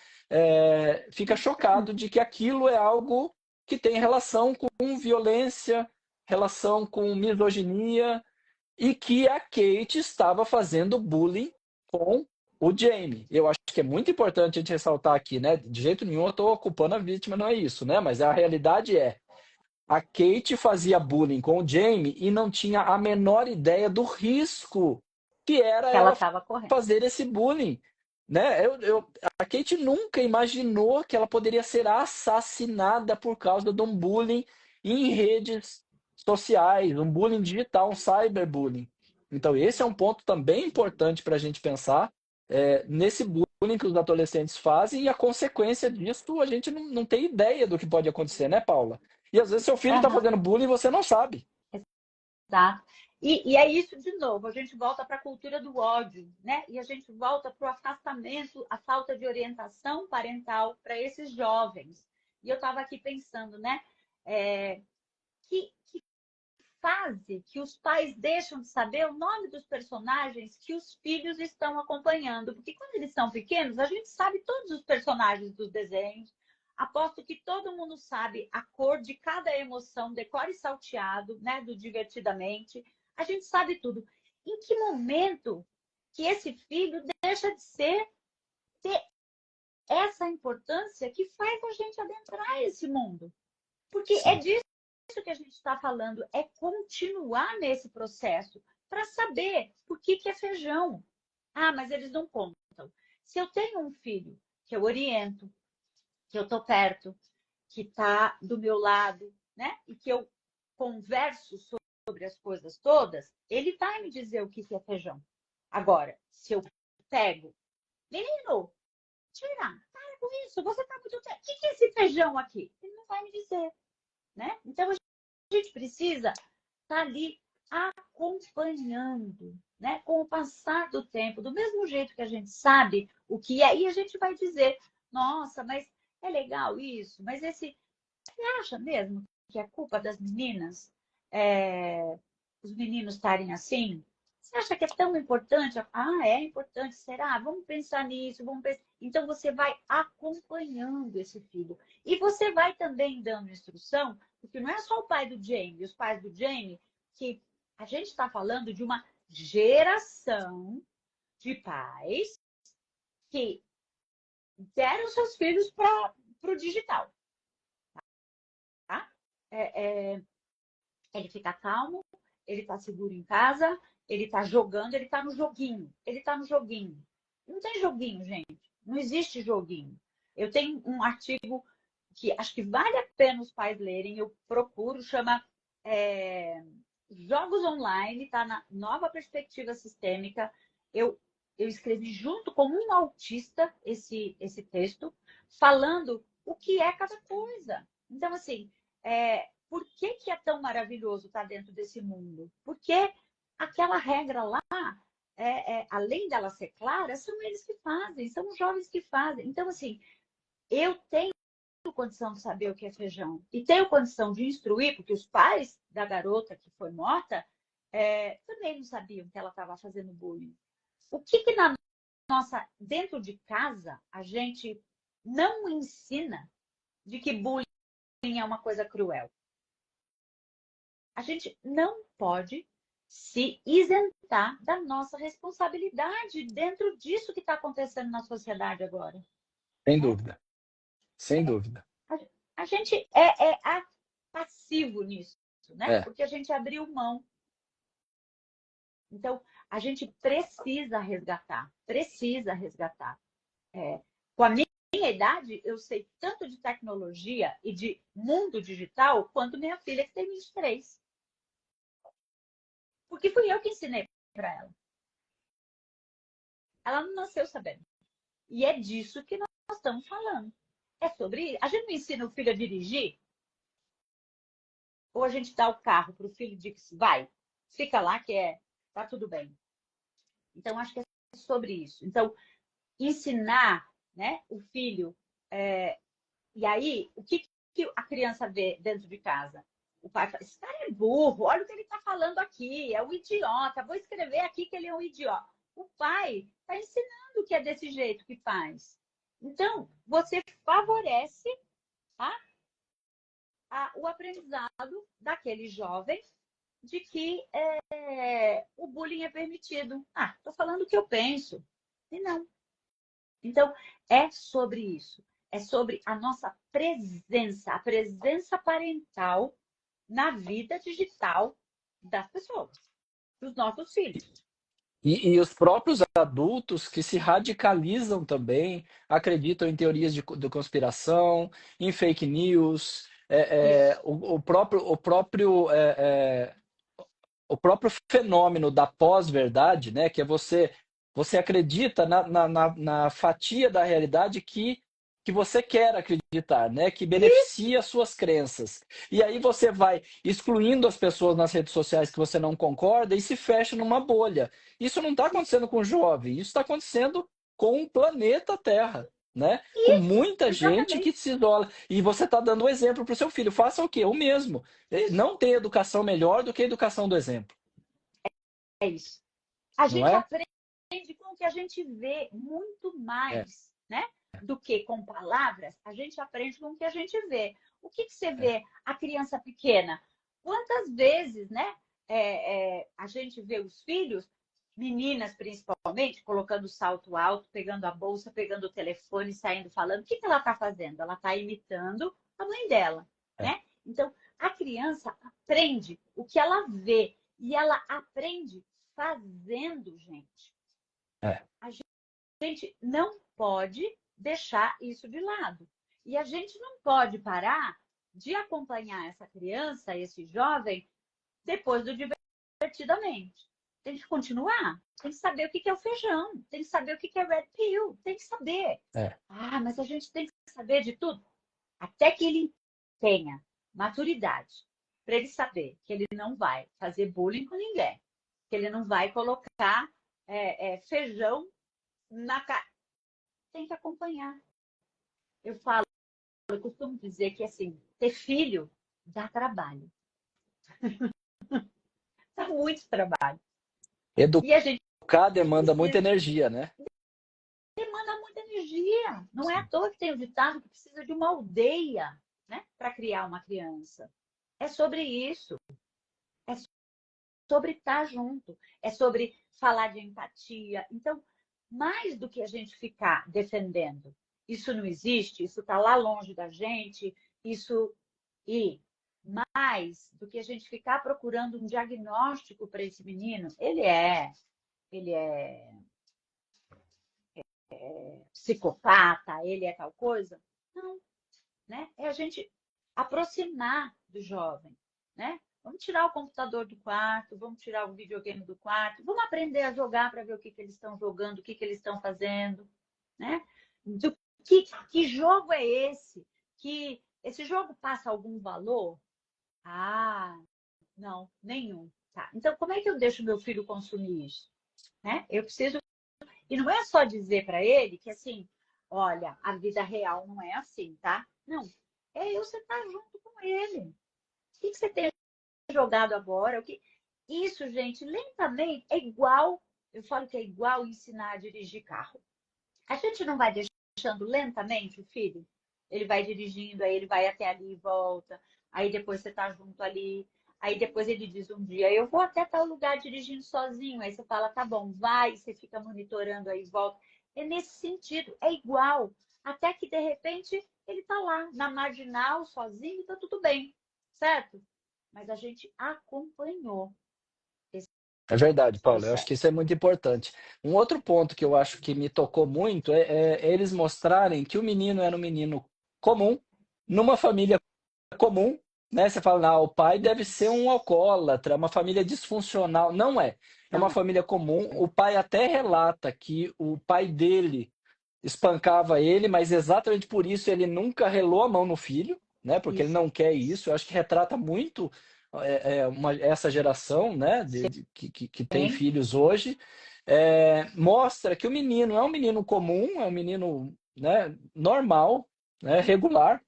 Fica chocado de que aquilo é algo que tem relação com violência, relação com misoginia, e que a Kate estava fazendo bullying com o Jamie. Eu acho que é muito importante a gente ressaltar aqui, né? De jeito nenhum eu estou culpando a vítima, não é isso, né? Mas a realidade a Kate fazia bullying com o Jamie e não tinha a menor ideia do risco que era Que ela ela estava correndo. fazer esse bullying. Né? A Kate nunca imaginou que ela poderia ser assassinada por causa de um bullying em redes sociais, um bullying digital, um cyberbullying. Então, esse é um ponto também importante para a gente pensar nesse bullying que os adolescentes fazem e a consequência disso a gente não tem ideia do que pode acontecer, né, Paula? E às vezes seu filho está Aham. fazendo bullying e você não sabe. Exato. E é isso de novo, a gente volta para a cultura do ódio, né? E a gente volta para o afastamento, a falta de orientação parental para esses jovens. E eu estava aqui pensando, né? Que fase que os pais deixam de saber o nome dos personagens que os filhos estão acompanhando. Porque quando eles são pequenos, a gente sabe todos os personagens dos desenhos, Aposto que todo mundo sabe a cor de cada emoção, decore e salteado, né, do Divertidamente. A gente sabe tudo. Em que momento que esse filho deixa de ter essa importância que faz a gente adentrar esse mundo? Porque é Sim. disso que a gente está falando, é continuar nesse processo para saber por que é feijão. Ah, mas eles não contam. Se eu tenho um filho que eu oriento, que eu estou perto, que está do meu lado, né? E que eu converso sobre as coisas todas, ele vai me dizer o que é feijão. Agora, se eu pego, menino, tira, para com isso, você está muito tempo. O que é esse feijão aqui? Ele não vai me dizer, né? Então a gente precisa estar ali acompanhando, né? Com o passar do tempo, do mesmo jeito que a gente sabe o que é, e a gente vai dizer, nossa, mas é legal isso, mas você acha mesmo que é culpa das meninas, os meninos estarem assim? Você acha que é tão importante? Ah, é importante, será? Vamos pensar nisso, vamos pensar. Então você vai acompanhando esse filho. E você vai também dando instrução, porque não é só o pai do Jamie, os pais do Jamie, que a gente está falando de uma geração de pais que deram seus filhos para o digital. Tá? Ele fica calmo, ele está seguro em casa, ele está jogando, ele está no joguinho. Ele está no joguinho. Não tem joguinho, gente. Não existe joguinho. Eu tenho um artigo que acho que vale a pena os pais lerem, eu procuro, chama Jogos Online, está na Nova Perspectiva Sistêmica. Eu escrevi junto com um autista esse texto, falando o que é cada coisa. Então, assim, por que é tão maravilhoso estar dentro desse mundo? Porque aquela regra lá, além dela ser clara, são eles que fazem, são os jovens que fazem. Então, assim, eu tenho condição de saber o que é feijão e tenho condição de instruir, porque os pais da garota que foi morta também não sabiam que ela estava fazendo bullying. O que na dentro de casa a gente não ensina de que bullying é uma coisa cruel? A gente não pode se isentar da nossa responsabilidade dentro disso que está acontecendo na sociedade agora. Sem dúvida. Sem dúvida. A gente passivo nisso, né? É. Porque a gente abriu mão. Então, a gente precisa resgatar, precisa resgatar. Com a minha idade, eu sei tanto de tecnologia e de mundo digital quanto minha filha, que tem 23. Porque fui eu que ensinei para ela. Ela não nasceu sabendo. E é disso que nós estamos falando. É sobre. A gente não ensina o filho a dirigir? Ou a gente dá o carro para o filho e diz, vai, fica lá que tá tudo bem. Então, acho que é sobre isso. Então, ensinar, né, o filho. E aí, o que a criança vê dentro de casa? O pai fala, esse cara é burro, olha o que ele está falando aqui, é um idiota, vou escrever aqui que ele é um idiota. O pai está ensinando que é desse jeito que faz. Então, você favorece, tá, o aprendizado daquele jovem de que o bullying é permitido. Ah, estou falando o que eu penso. E não. Então, é sobre isso. É sobre a nossa presença, a presença parental na vida digital das pessoas, dos nossos filhos. E os próprios adultos que se radicalizam também, acreditam em teorias de conspiração, em fake news, o próprio fenômeno da pós-verdade, né, que é você acredita na fatia da realidade que você quer acreditar, né, que beneficia as suas crenças. E aí você vai excluindo as pessoas nas redes sociais que você não concorda e se fecha numa bolha. Isso não está acontecendo com o jovem, isso está acontecendo com o planeta Terra. Né? Com Isso, muita gente que exatamente. se isola. E você está dando o exemplo para o seu filho. Faça o quê? O mesmo. Isso. Não tem educação melhor do que a educação do exemplo. É isso. A Não gente é? aprende com o que a gente vê muito É. mais, né? Do que com palavras, a gente aprende com o que a gente vê. O que você vê a criança pequena? Quantas vezes, né? A gente vê os filhos, meninas principalmente, colocando salto alto, pegando a bolsa, pegando o telefone, saindo falando. O que ela está fazendo? Ela está imitando a mãe dela, É. né? Então, a criança aprende o que ela vê e ela aprende fazendo, gente. É. A gente não pode deixar isso de lado. E a gente não pode parar de acompanhar essa criança, esse jovem, depois do divertidamente. Tem que continuar, tem que saber o que é o feijão, tem que saber o que é red pill, tem que saber. É. Ah, mas a gente tem que saber de tudo. Até que ele tenha maturidade para ele saber que ele não vai fazer bullying com ninguém, que ele não vai colocar feijão na cara. Tem que acompanhar. Eu costumo dizer que assim, ter filho dá trabalho. Dá muito trabalho. E a gente Educar demanda muita precisa, energia, né? demanda muita energia. Não é à toa que tem o ditado que precisa de uma aldeia, né, para criar uma criança. É sobre isso. É sobre estar junto. É sobre falar de empatia. Então, mais do que a gente ficar defendendo, isso não existe, isso está lá longe da gente, isso. E mais do que a gente ficar procurando um diagnóstico para esse menino, ele é psicopata, ele é tal coisa. Não, né? É a gente aproximar do jovem, né? Vamos tirar o computador do quarto, vamos tirar o videogame do quarto, vamos aprender a jogar para ver o que eles estão jogando, o que eles estão fazendo, né? Que jogo é esse? Que esse jogo passa algum valor? Ah, não, nenhum. Tá. Então, como é que eu deixo meu filho consumir isso? Né? Eu preciso. E não é só dizer para ele que assim, olha, a vida real não é assim, tá? Não. É eu sentar junto com ele. O que você tem jogado agora? Isso, gente, lentamente é igual. Eu falo que é igual ensinar a dirigir carro. A gente não vai deixando lentamente o filho. Ele vai dirigindo, aí ele vai até ali e volta. Aí depois você tá junto ali. Aí depois ele diz um dia, eu vou até tal lugar dirigindo sozinho. Aí você fala, tá bom, vai. Você fica monitorando aí e volta. É nesse sentido, é igual. Até que de repente ele tá lá, na marginal, sozinho, e tá tudo bem. Certo? Mas a gente acompanhou esse É verdade, Paulo. Eu acho que processo. isso é muito importante. Um outro ponto que eu acho que me tocou muito é eles mostrarem que o menino era um menino comum, numa família comum, né? Você fala, o pai deve ser um alcoólatra, uma família disfuncional. Não é. É uma Não é. família comum. O pai até relata que o pai dele espancava ele, mas exatamente por isso ele nunca relou a mão no filho, né? Porque ele Isso. não quer isso. Eu acho que retrata muito essa geração, né? Que tem Sim. filhos hoje. Mostra que o menino é um menino comum, é um menino, né, normal, né, regular,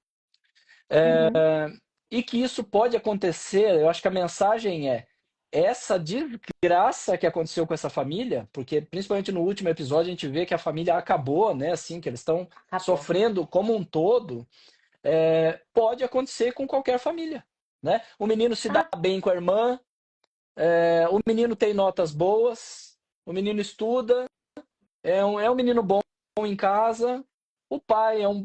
Uhum. e que isso pode acontecer. Eu acho que a mensagem é essa desgraça que aconteceu com essa família, porque principalmente no último episódio a gente vê que a família acabou, né? Assim, que eles estão Acabou. sofrendo como um todo, pode acontecer com qualquer família, né? O menino se dá Ah, bem com a irmã, o menino tem notas boas, o menino estuda, é um menino bom em casa, o pai é um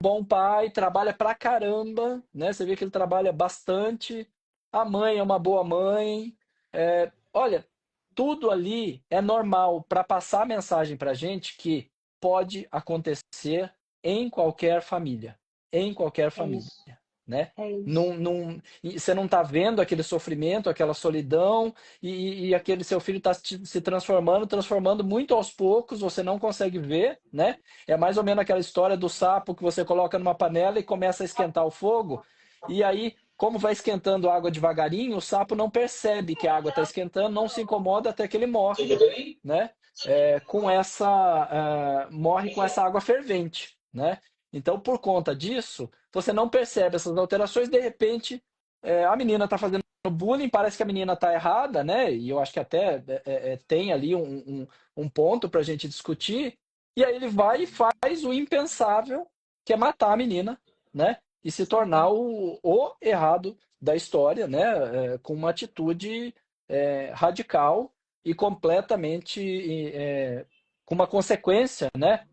bom pai, trabalha pra caramba, né? Você vê que ele trabalha bastante, a mãe é uma boa mãe. Olha, tudo ali é normal para passar a mensagem pra gente que pode acontecer em qualquer família. Em qualquer é família, isso. né? É isso. Não, não, você não está vendo aquele sofrimento, aquela solidão, e aquele seu filho está se transformando muito aos poucos, você não consegue ver, né? É mais ou menos aquela história do sapo que você coloca numa panela e começa a esquentar o fogo, e aí, como vai esquentando a água devagarinho, o sapo não percebe que a água está esquentando, não se incomoda até que ele morre, né? Morre com essa água fervente, né? Então, por conta disso, você não percebe essas alterações, de repente, a menina está fazendo bullying, parece que a menina está errada, né? E eu acho que até tem ali um ponto para a gente discutir, E aí ele vai e faz o impensável, que é matar a menina, né? E se tornar o errado da história, né? Com uma atitude radical e completamente com uma consequência, né?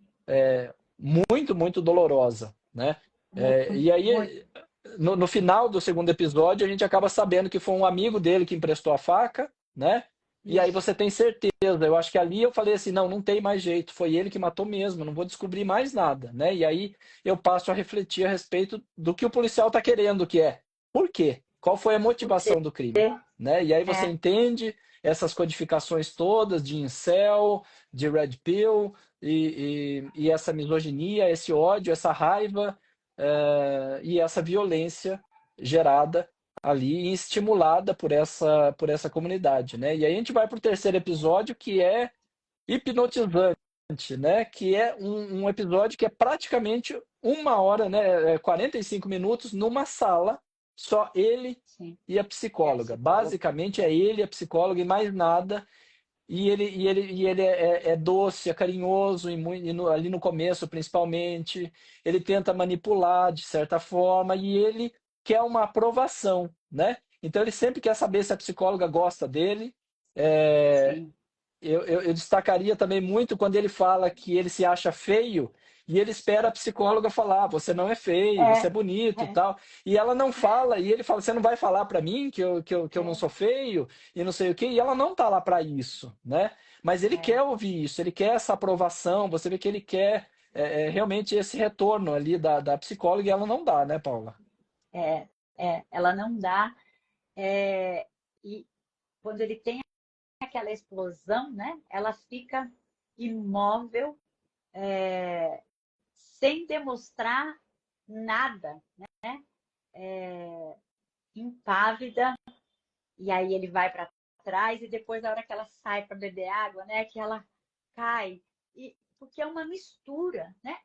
Muito, muito dolorosa, né? E Muito, muito. aí, no final do segundo episódio, a gente acaba sabendo que foi um amigo dele que emprestou a faca, né? E aí Isso. você tem certeza. Eu acho que ali eu falei assim, não, não tem mais jeito. Foi ele que matou mesmo. Não vou descobrir mais nada, né? E aí eu passo a refletir a respeito do que o policial está querendo, que é por quê? Qual foi a Porque motivação do crime, né? E aí você é, entende essas codificações todas de incel, de red pill e essa misoginia, esse ódio, essa raiva e essa violência gerada ali e estimulada por essa comunidade, né? E aí a gente vai para o terceiro episódio, que é hipnotizante, né? Que é um episódio que é praticamente uma hora, né? 45 minutos numa sala, só ele sim, e a é a psicóloga. psicóloga. Basicamente é ele, a psicóloga e mais nada. E ele é doce, é carinhoso, ali no começo, principalmente. Ele tenta manipular de certa forma e ele quer uma aprovação, né? Então ele sempre quer saber se a psicóloga gosta dele. É, Sim. eu destacaria também muito quando ele fala que ele se acha feio e ele espera a psicóloga falar: você não é feio, você é É, bonito, é, tal. E ela não fala, e ele fala: você não vai falar para mim que eu não é, sou feio e não sei o quê. E ela não tá lá para isso, né? Mas ele é, quer ouvir isso, ele quer essa aprovação. Você vê que ele quer realmente esse retorno ali da psicóloga e ela não dá, né, Paula? ela não dá. É, e quando ele tem aquela explosão, né? Ela fica imóvel, sem demonstrar nada, né? Impávida. E aí ele vai para trás e depois, na hora que ela sai para beber água, né? Que ela cai. E, porque é uma mistura, né?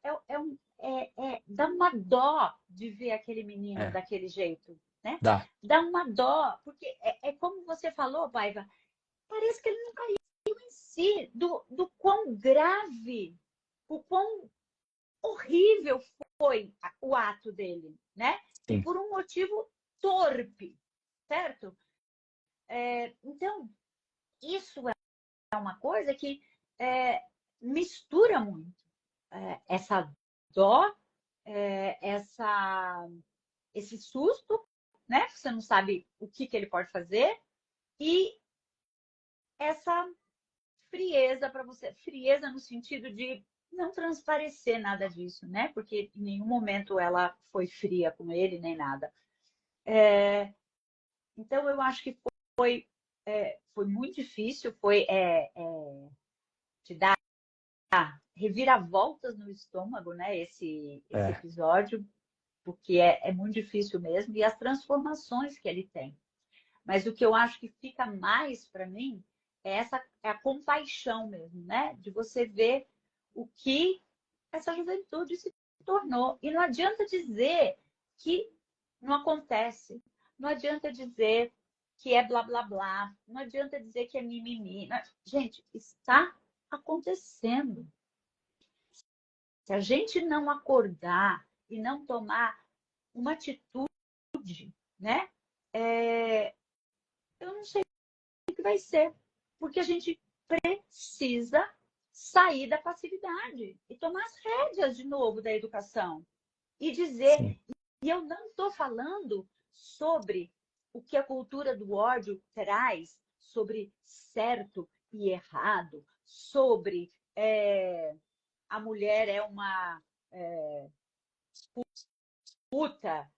Dá uma dó de ver aquele menino É, daquele jeito, né? dá. Dá uma dó, porque é como você falou, Paiva, parece que ele não caiu em si, do quão grave, o quão horrível foi o ato dele, né? E Sim. por um motivo torpe, certo? Então, isso é uma coisa que é, mistura muito essa dó, esse susto, né? Você não sabe o que ele pode fazer, e essa frieza para você, frieza no sentido de não transparecer nada disso, né? Porque em nenhum momento ela foi fria com ele, nem nada. Então, eu acho que foi muito difícil, te dar reviravoltas no estômago, né? Esse É, episódio, porque é muito difícil mesmo, e as transformações que ele tem. Mas o que eu acho que fica mais para mim é a compaixão mesmo, né? De você ver o que essa juventude se tornou. E não adianta dizer que não acontece. Não adianta dizer que é blá blá blá. Não adianta dizer que é mimimi. Gente, está acontecendo. Se a gente não acordar e não tomar uma atitude, né? É, eu não sei o que vai ser. Porque a gente precisa sair da passividade e tomar as rédeas de novo da educação. E dizer, sim. e eu não estou falando sobre o que a cultura do ódio traz, sobre certo e errado, sobre a mulher é uma puta.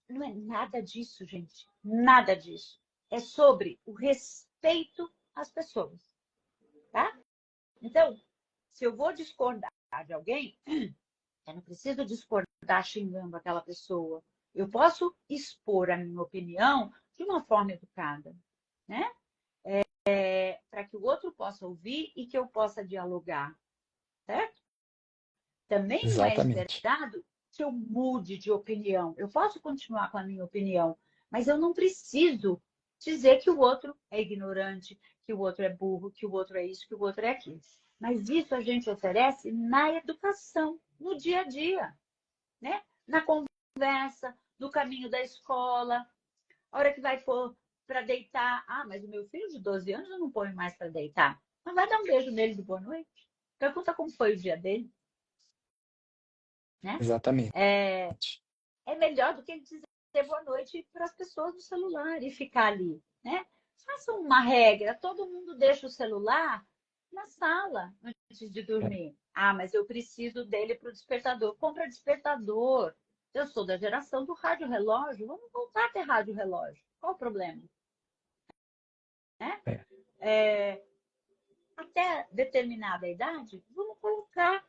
Não é nada disso, gente. Nada disso. É sobre o respeito às pessoas, tá? Então, se eu vou discordar de alguém, eu não preciso discordar xingando aquela pessoa. Eu posso expor a minha opinião de uma forma educada, né? Para que o outro possa ouvir e que eu possa dialogar, certo? Também não é Exatamente. esperado que eu mude de opinião. Eu posso continuar com a minha opinião, mas eu não preciso dizer que o outro é ignorante, que o outro é burro, que o outro é isso, que o outro é aquilo. Mas isso a gente oferece na educação, no dia a dia, né? Na conversa, no caminho da escola, a hora que vai pôr para deitar. Ah, mas o meu filho de 12 anos eu não ponho mais para deitar. Mas vai dar um beijo nele de boa noite. Pergunta como foi o dia dele, né? Exatamente. É, é melhor do que dizer boa noite para as pessoas no celular e ficar ali, né? Façam uma regra, todo mundo deixa o celular na sala antes de dormir. Ah, mas eu preciso dele para o despertador. Compra despertador. Eu sou da geração do rádio relógio. Vamos voltar a ter rádio relógio. Qual o problema? Né? É. Até determinada idade, vamos colocar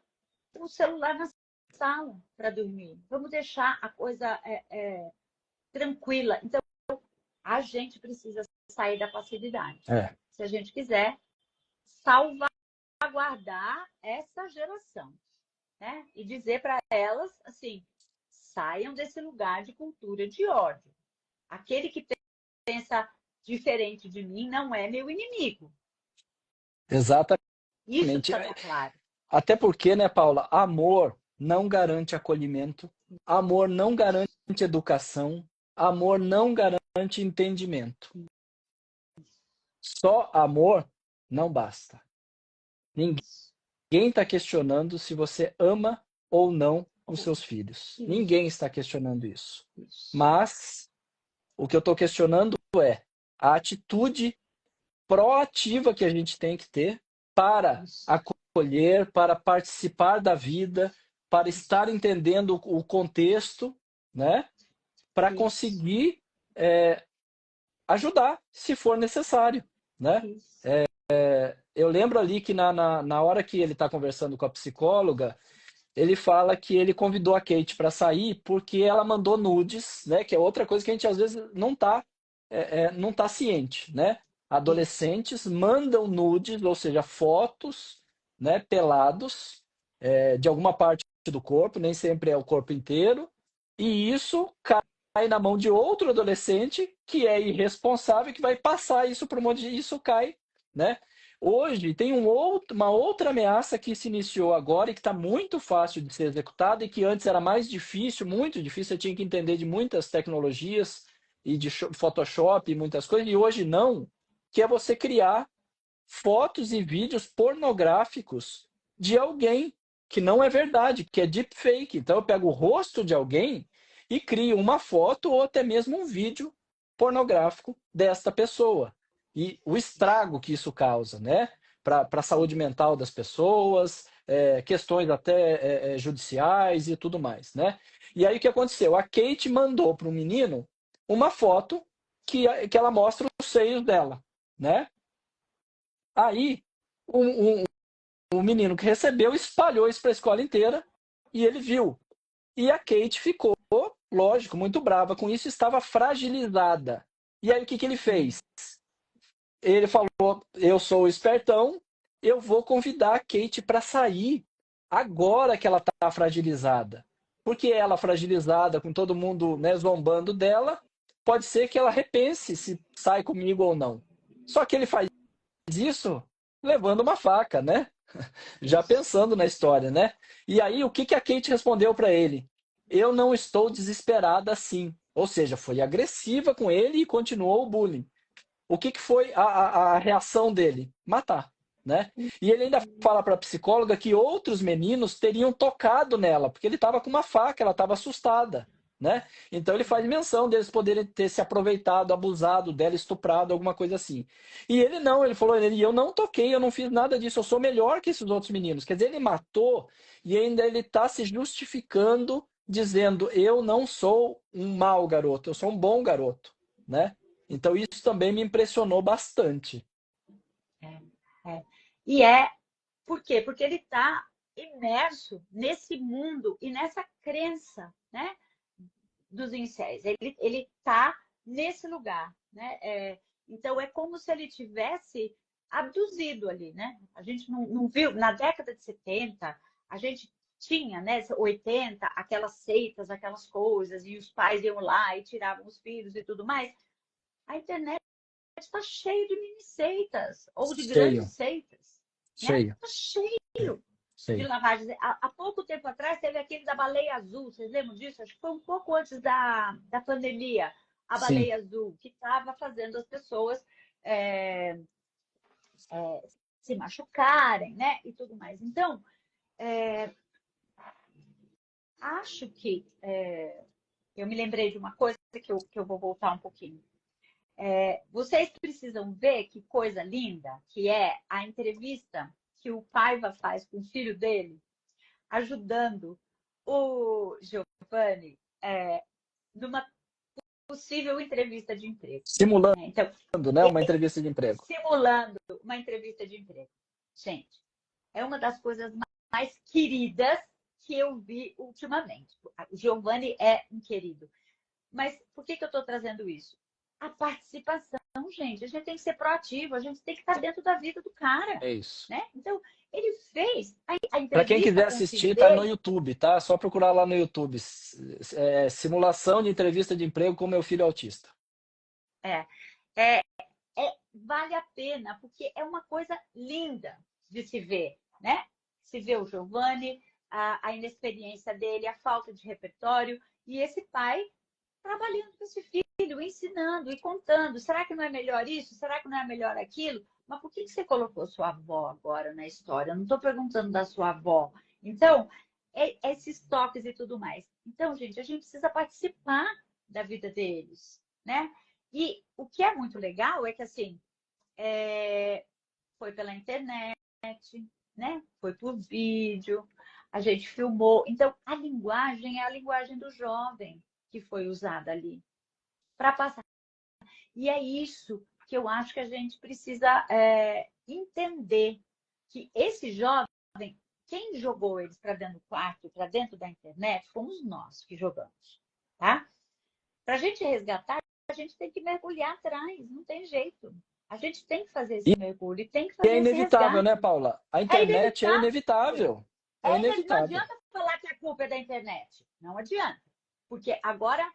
o celular na sala para dormir. Vamos deixar a coisa tranquila. Então, a gente precisa sair da passividade. É. Se a gente quiser salvaguardar essa geração, né? E dizer para elas assim, saiam desse lugar de cultura de ódio. Aquele que pensa diferente de mim não é meu inimigo. Exatamente. Isso precisa estar claro. Até porque, né, Paula, amor não garante acolhimento, amor não garante educação, amor não garante entendimento. Só amor não basta. Ninguém está questionando se você ama ou não os seus filhos. Isso. Ninguém está questionando isso. Mas o que eu estou questionando é a atitude proativa que a gente tem que ter para acolher, para participar da vida, para estar entendendo o contexto, né? Para conseguir ajudar, se for necessário, né? Eu lembro ali que na hora que ele está conversando com a psicóloga, ele fala que ele convidou a Kate para sair porque ela mandou nudes, né? Que é outra coisa que a gente às vezes não tá ciente, né? Adolescentes mandam nudes, ou seja, fotos, né? Pelados, de alguma parte do corpo, nem sempre é o corpo inteiro, e isso cai na mão de outro adolescente que é irresponsável, que vai passar isso para um monte de isso cai, né? Hoje tem uma outra ameaça que se iniciou agora e que está muito fácil de ser executada e que antes era mais difícil, muito difícil, você tinha que entender de muitas tecnologias e de Photoshop e muitas coisas, e hoje não, que é você criar fotos e vídeos pornográficos de alguém que não é verdade, que é deepfake. Então eu pego o rosto de alguém e crio uma foto ou até mesmo um vídeo pornográfico desta pessoa. E o estrago que isso causa, né? Para a saúde mental das pessoas, questões até judiciais e tudo mais, né? E aí o que aconteceu? A Kate mandou para o menino uma foto que ela mostra os seios dela, né? Aí o menino que recebeu espalhou isso para a escola inteira e ele viu. E a Kate ficou, lógico, muito brava com isso, estava fragilizada. E aí o que ele fez? Ele falou: eu sou o espertão, eu vou convidar a Kate para sair agora que ela está fragilizada. Porque ela fragilizada, com todo mundo, né, zombando dela, pode ser que ela repense se sai comigo ou não. Só que ele faz isso levando uma faca, né? Já pensando na história, né? E aí, o que a Kate respondeu para ele? Eu não estou desesperada assim. Ou seja, foi agressiva com ele e continuou o bullying. O que foi a reação dele? Matar, né? E ele ainda fala para a psicóloga que outros meninos teriam tocado nela, porque ele estava com uma faca, ela estava assustada, né? Então ele faz menção deles poderem ter se aproveitado, abusado dela, estuprado, alguma coisa assim. E ele não, ele falou, eu não toquei, eu não fiz nada disso, eu sou melhor que esses outros meninos. Quer dizer, ele matou e ainda ele está se justificando, dizendo, eu não sou um mau garoto, eu sou um bom garoto, né? Então isso também me impressionou bastante. E por quê? Porque ele está imerso nesse mundo e nessa crença, né, dos incéis. Ele está nesse lugar, né? Então é como se ele tivesse abduzido ali, né? A gente não viu na década de 70, a gente tinha, né, 80, aquelas seitas, aquelas coisas, e os pais iam lá e tiravam os filhos e tudo mais. A internet está cheio de mini seitas ou de Cheio. grandes seitas. né? Cheio. Tá cheio de Cheio. lavagem. Há pouco tempo atrás teve aquele da baleia azul, vocês lembram disso? Acho que foi um pouco antes da pandemia, a Sim. baleia azul, que estava fazendo as pessoas é, se machucarem, né? E tudo mais. Então, acho que eu me lembrei de uma coisa que eu vou voltar um pouquinho. Vocês precisam ver que coisa linda que é a entrevista que o Paiva faz com o filho dele, ajudando o Giovanni numa possível entrevista de emprego. Simulando, Né? Então, né? Uma entrevista de emprego. simulando uma entrevista de emprego. Gente, é uma das coisas mais queridas que eu vi ultimamente. O Giovanni é um querido. Mas por que eu estou trazendo isso? A participação, gente. A gente tem que ser proativo, a gente tem que estar dentro da vida do cara. É isso. Né? Então, ele fez a Para quem entrevista quiser com o filho assistir, tá no dele. YouTube, tá? Só procurar lá no YouTube. Simulação de entrevista de emprego com meu filho autista. É, vale a pena, porque é uma coisa linda de se ver, né? Se vê o Giovanni, a inexperiência dele, a falta de repertório, e esse pai trabalhando com esse filho, ensinando e contando. Será que não é melhor isso? Será que não é melhor aquilo? Mas por que você colocou sua avó agora na história? Eu não estou perguntando da sua avó. Então, esses toques e tudo mais. Então, gente, a gente precisa participar da vida deles, né? E o que é muito legal é que, assim, foi pela internet, né? Foi por vídeo, a gente filmou. Então, a linguagem é a linguagem do jovem que foi usada ali para passar. E é isso que eu acho que a gente precisa entender, que esse jovem, quem jogou eles para dentro do quarto, para dentro da internet, fomos nós que jogamos, tá? Para a gente resgatar, a gente tem que mergulhar atrás, não tem jeito. A gente tem que fazer esse mergulho, tem que E é fazer esse inevitável, né, resgate. Paula? A É internet é inevitável. inevitável. É Não inevitável. adianta falar que a culpa é da internet. Não adianta. Porque agora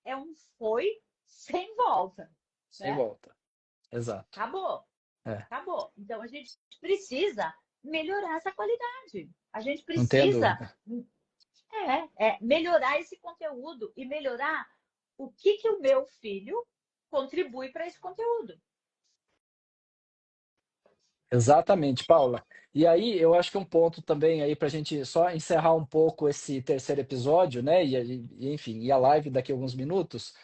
é um foi sem volta. Sem Né? volta. Exato. Acabou. É. Acabou. Então a gente precisa melhorar essa qualidade. A gente Não tenha precisa dúvida. melhorar esse conteúdo e melhorar o que o meu filho contribui para esse conteúdo. Exatamente, Paula. E aí, eu acho que um ponto também aí para a gente só encerrar um pouco esse terceiro episódio, né? Enfim, e a live daqui a alguns minutos.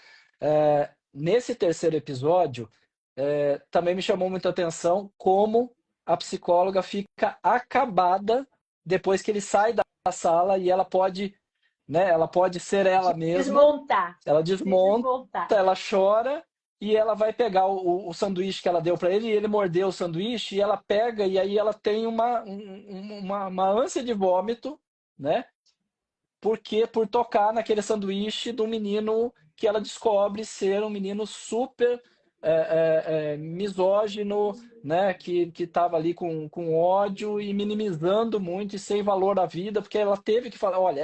Nesse terceiro episódio, também me chamou muita atenção como a psicóloga fica acabada depois que ele sai da sala e ela pode, né? Ela pode ser ela mesma. Desmontar. Ela desmonta, ela chora. E ela vai pegar o sanduíche que ela deu para ele, e ele mordeu o sanduíche, e ela pega, e aí ela tem uma ânsia de vômito, né? Porque por tocar naquele sanduíche do menino que ela descobre ser um menino super misógino, né? Que estava ali com ódio e minimizando muito e sem valor à vida, porque ela teve que falar, olha,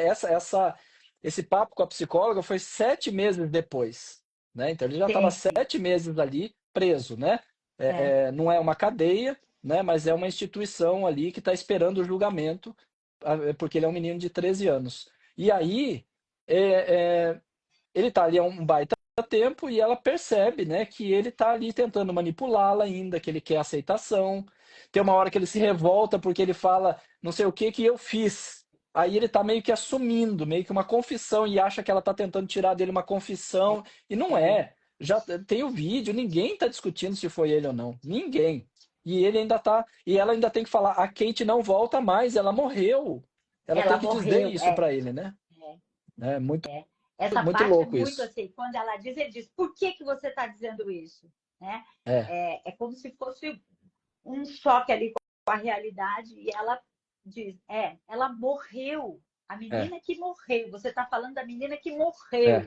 esse papo com a psicóloga foi 7 meses depois. Né? Então ele já estava 7 meses ali preso, né? Não é uma cadeia, né? Mas é uma instituição ali que está esperando o julgamento, porque ele é um menino de 13 anos. E aí ele está ali há um baita tempo e ela percebe, né, que ele está ali tentando manipulá-la ainda, que ele quer aceitação. Tem uma hora que ele se revolta porque ele fala, não sei o que que eu fiz. Aí ele está meio que assumindo, meio que uma confissão, e acha que ela está tentando tirar dele uma confissão, e não é. Já tem o vídeo, ninguém está discutindo se foi ele ou não. Ninguém. E ele ainda tá. E ela ainda tem que falar, a Kate não volta mais, ela morreu. Ela tem que dizer isso para ele, né? Muito, Essa muito parte louco é muito isso. assim, quando ela diz, ele diz, por que você está dizendo isso? Né? É como se fosse um choque ali com a realidade, e ela diz, ela morreu, a menina que morreu, você está falando da menina que morreu,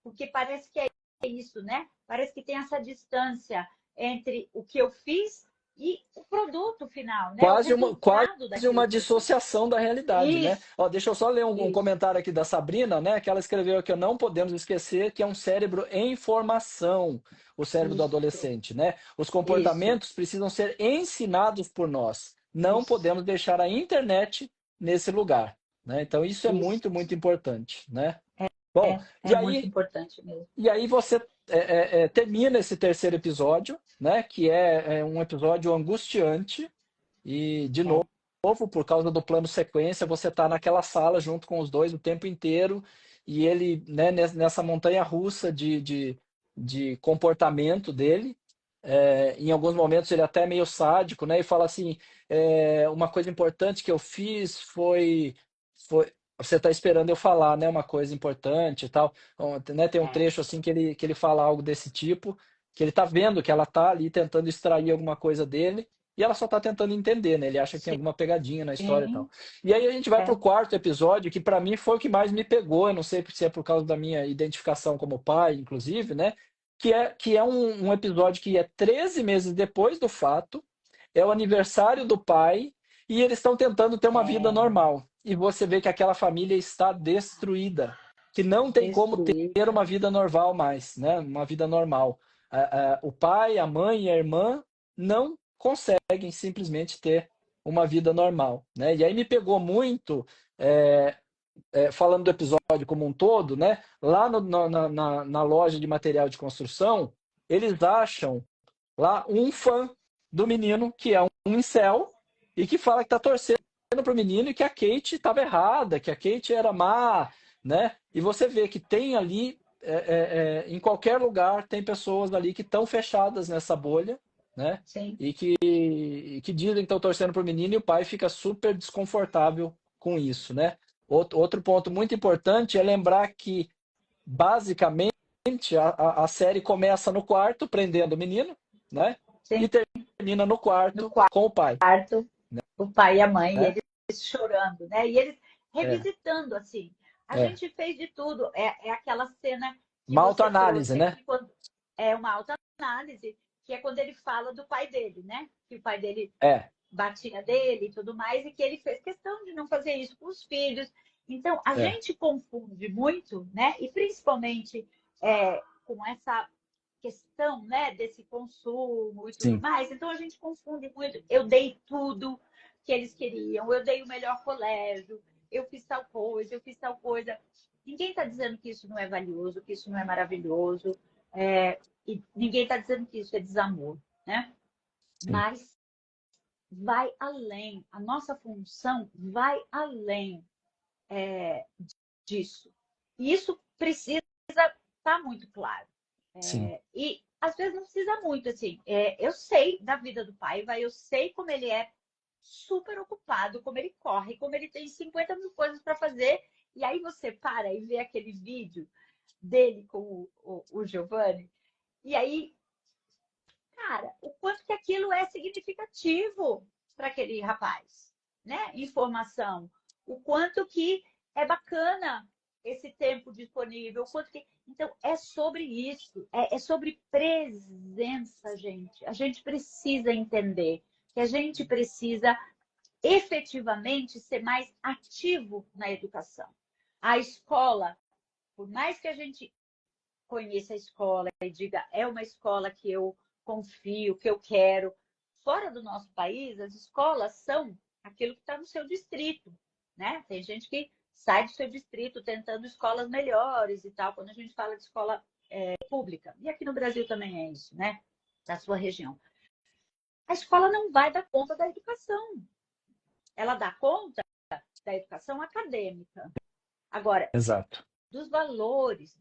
porque parece que é isso, né? Parece que tem essa distância entre o que eu fiz e o produto final, né? Quase uma dissociação da realidade, isso, né? Ó, deixa eu só ler um comentário aqui da Sabrina, né? Que ela escreveu que não podemos esquecer que é um cérebro em formação, o cérebro do adolescente, né? Os comportamentos precisam ser ensinados por nós, não Isso. podemos deixar a internet nesse lugar, né? Então isso é Isso. muito, muito importante, né? Bom, É muito importante mesmo. e aí você termina esse terceiro episódio, né? Que é um episódio angustiante e, de É. novo, por causa do plano sequência, você está naquela sala junto com os dois o tempo inteiro e ele, né, nessa montanha russa de comportamento dele. Em alguns momentos ele é até meio sádico, né? E fala assim, uma coisa importante que eu fiz foi você está esperando eu falar, né? Uma coisa importante e tal. Então, né, tem um É. trecho assim que ele fala algo desse tipo, que ele está vendo que ela está ali tentando extrair alguma coisa dele e ela só está tentando entender, né? Ele acha que tem alguma pegadinha na história e tal. Sim. E aí a gente vai pro É. quarto episódio, que para mim foi o que mais me pegou. Eu não sei se é por causa da minha identificação como pai, inclusive, né? Que é um episódio que é 13 meses depois do fato, é o aniversário do pai, e eles estão tentando ter uma vida É. normal. E você vê que aquela família está destruída, que não tem como ter Destruída. uma vida normal mais, né? Uma vida normal. O pai, a mãe e a irmã não conseguem simplesmente ter uma vida normal, né? E aí me pegou muito, é, falando do episódio como um todo, né? Lá na loja de material de construção, eles acham lá um fã do menino que é um incel e que fala que tá torcendo pro menino e que a Kate estava errada, que a Kate era má, né? E você vê que tem ali, em qualquer lugar, tem pessoas ali que estão fechadas nessa bolha, né? Sim. E que dizem que estão torcendo pro menino e o pai fica super desconfortável com isso, né? Outro ponto muito importante é lembrar que, basicamente, a série começa no quarto, prendendo o menino, né? E Sim. termina no No quarto com o pai, quarto, o pai e a mãe, e né? eles chorando, né? E eles É, revisitando, assim. A é. gente fez de tudo. É aquela cena que Uma você autoanálise, trouxe né? aqui, quando é uma autoanálise, que é quando ele fala do pai dele, né? Que o pai dele É, batia dele e tudo mais, e que ele fez questão de não fazer isso com os filhos. Então, a é, gente confunde muito, né? E principalmente com essa questão, né, desse consumo e tudo sim, mais. Então, a gente confunde muito. Eu dei tudo que eles queriam, eu dei o melhor colégio, eu fiz tal coisa, eu fiz tal coisa. Ninguém está dizendo que isso não é valioso, que isso não é maravilhoso, e ninguém está dizendo que isso é desamor, né? sim, Mas vai além, a nossa função vai além disso. E isso precisa estar muito claro. sim. E às vezes não precisa muito, assim. Eu sei da vida do pai, eu sei como ele é super ocupado, como ele corre, como ele tem 50 mil coisas para fazer. E aí você para e vê aquele vídeo dele com o Giovanni, e aí, cara, o quanto que aquilo é significativo para aquele rapaz, né? Informação. O quanto que é bacana esse tempo disponível, o quanto que... Então, é sobre isso, é sobre presença, gente. A gente precisa entender que a gente precisa efetivamente ser mais ativo na educação. A escola, por mais que a gente conheça a escola e diga é uma escola que eu confio, que eu quero. Fora do nosso país, as escolas são aquilo que está no seu distrito, né? Tem gente que sai do seu distrito tentando escolas melhores e tal, quando a gente fala de escola pública. E aqui no Brasil também é isso, né? Da sua região. A escola não vai dar conta da educação. Ela dá conta da educação acadêmica. Agora, Exato. dos valores,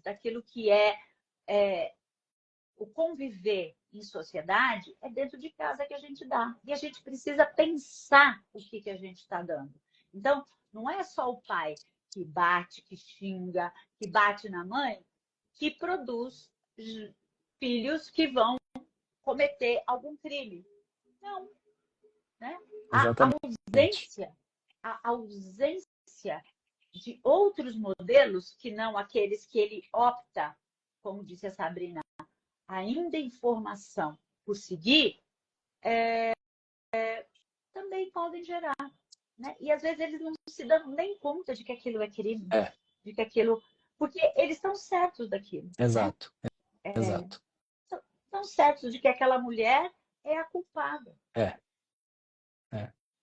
daquilo que o conviver em sociedade, é dentro de casa que a gente dá. E a gente precisa pensar o que a gente está dando. Então, não é só o pai que bate, que xinga, que bate na mãe, que produz filhos que vão cometer algum crime. Não, né? A Exatamente. ausência, a ausência de outros modelos que não aqueles que ele opta, como disse a Sabrina, ainda em formação por seguir, também podem gerar. Né? E às vezes eles não se dão nem conta de que aquilo é crime, É, de que aquilo. Porque eles estão certos daquilo. Né? exato, exato. Estão certos de que aquela mulher é a culpada. É.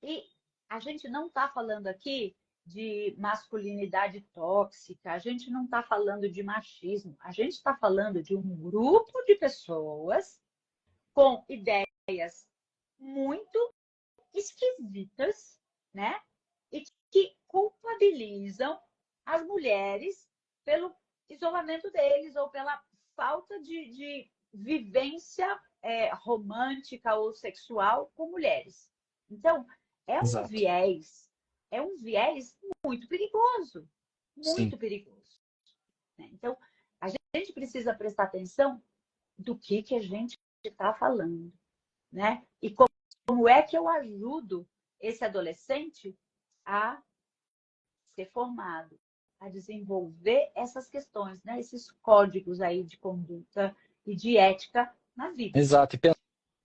E a gente não está falando aqui de masculinidade tóxica, a gente não está falando de machismo, a gente está falando de um grupo de pessoas com ideias muito esquisitas, né? E que culpabilizam as mulheres pelo isolamento deles ou pela falta de vivência romântica ou sexual com mulheres. Então, é um Exato. viés, é um viés Sim. muito perigoso. Né? Então, a gente precisa prestar atenção do que a gente está falando, né? E como é que eu ajudo esse adolescente a ser formado, a desenvolver essas questões, né? Esses códigos aí de conduta e de ética na vida. Exato. E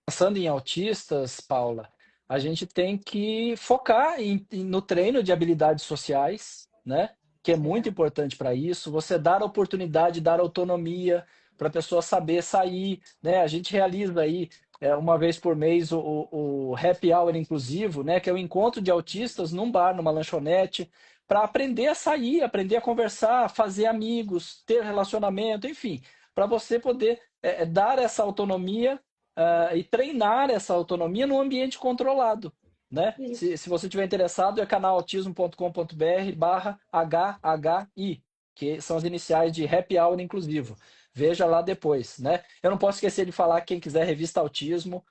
pensando em autistas, Paula, a gente tem que focar no treino de habilidades sociais, né? Que é muito É, importante para isso. Você dar oportunidade, dar autonomia para a pessoa saber sair, né? A gente realiza aí uma vez por mês o Happy Hour inclusivo, né? Que é o encontro de autistas num bar, numa lanchonete, para aprender a sair, aprender a conversar, fazer amigos, ter relacionamento, enfim, para você poder dar essa autonomia e treinar essa autonomia num ambiente controlado, né? isso. Se você estiver interessado, é canalautismo.com.br/HHI, que são as iniciais de Happy Hour Inclusivo. Veja lá depois, né? Eu não posso esquecer de falar, quem quiser, revista Autismo,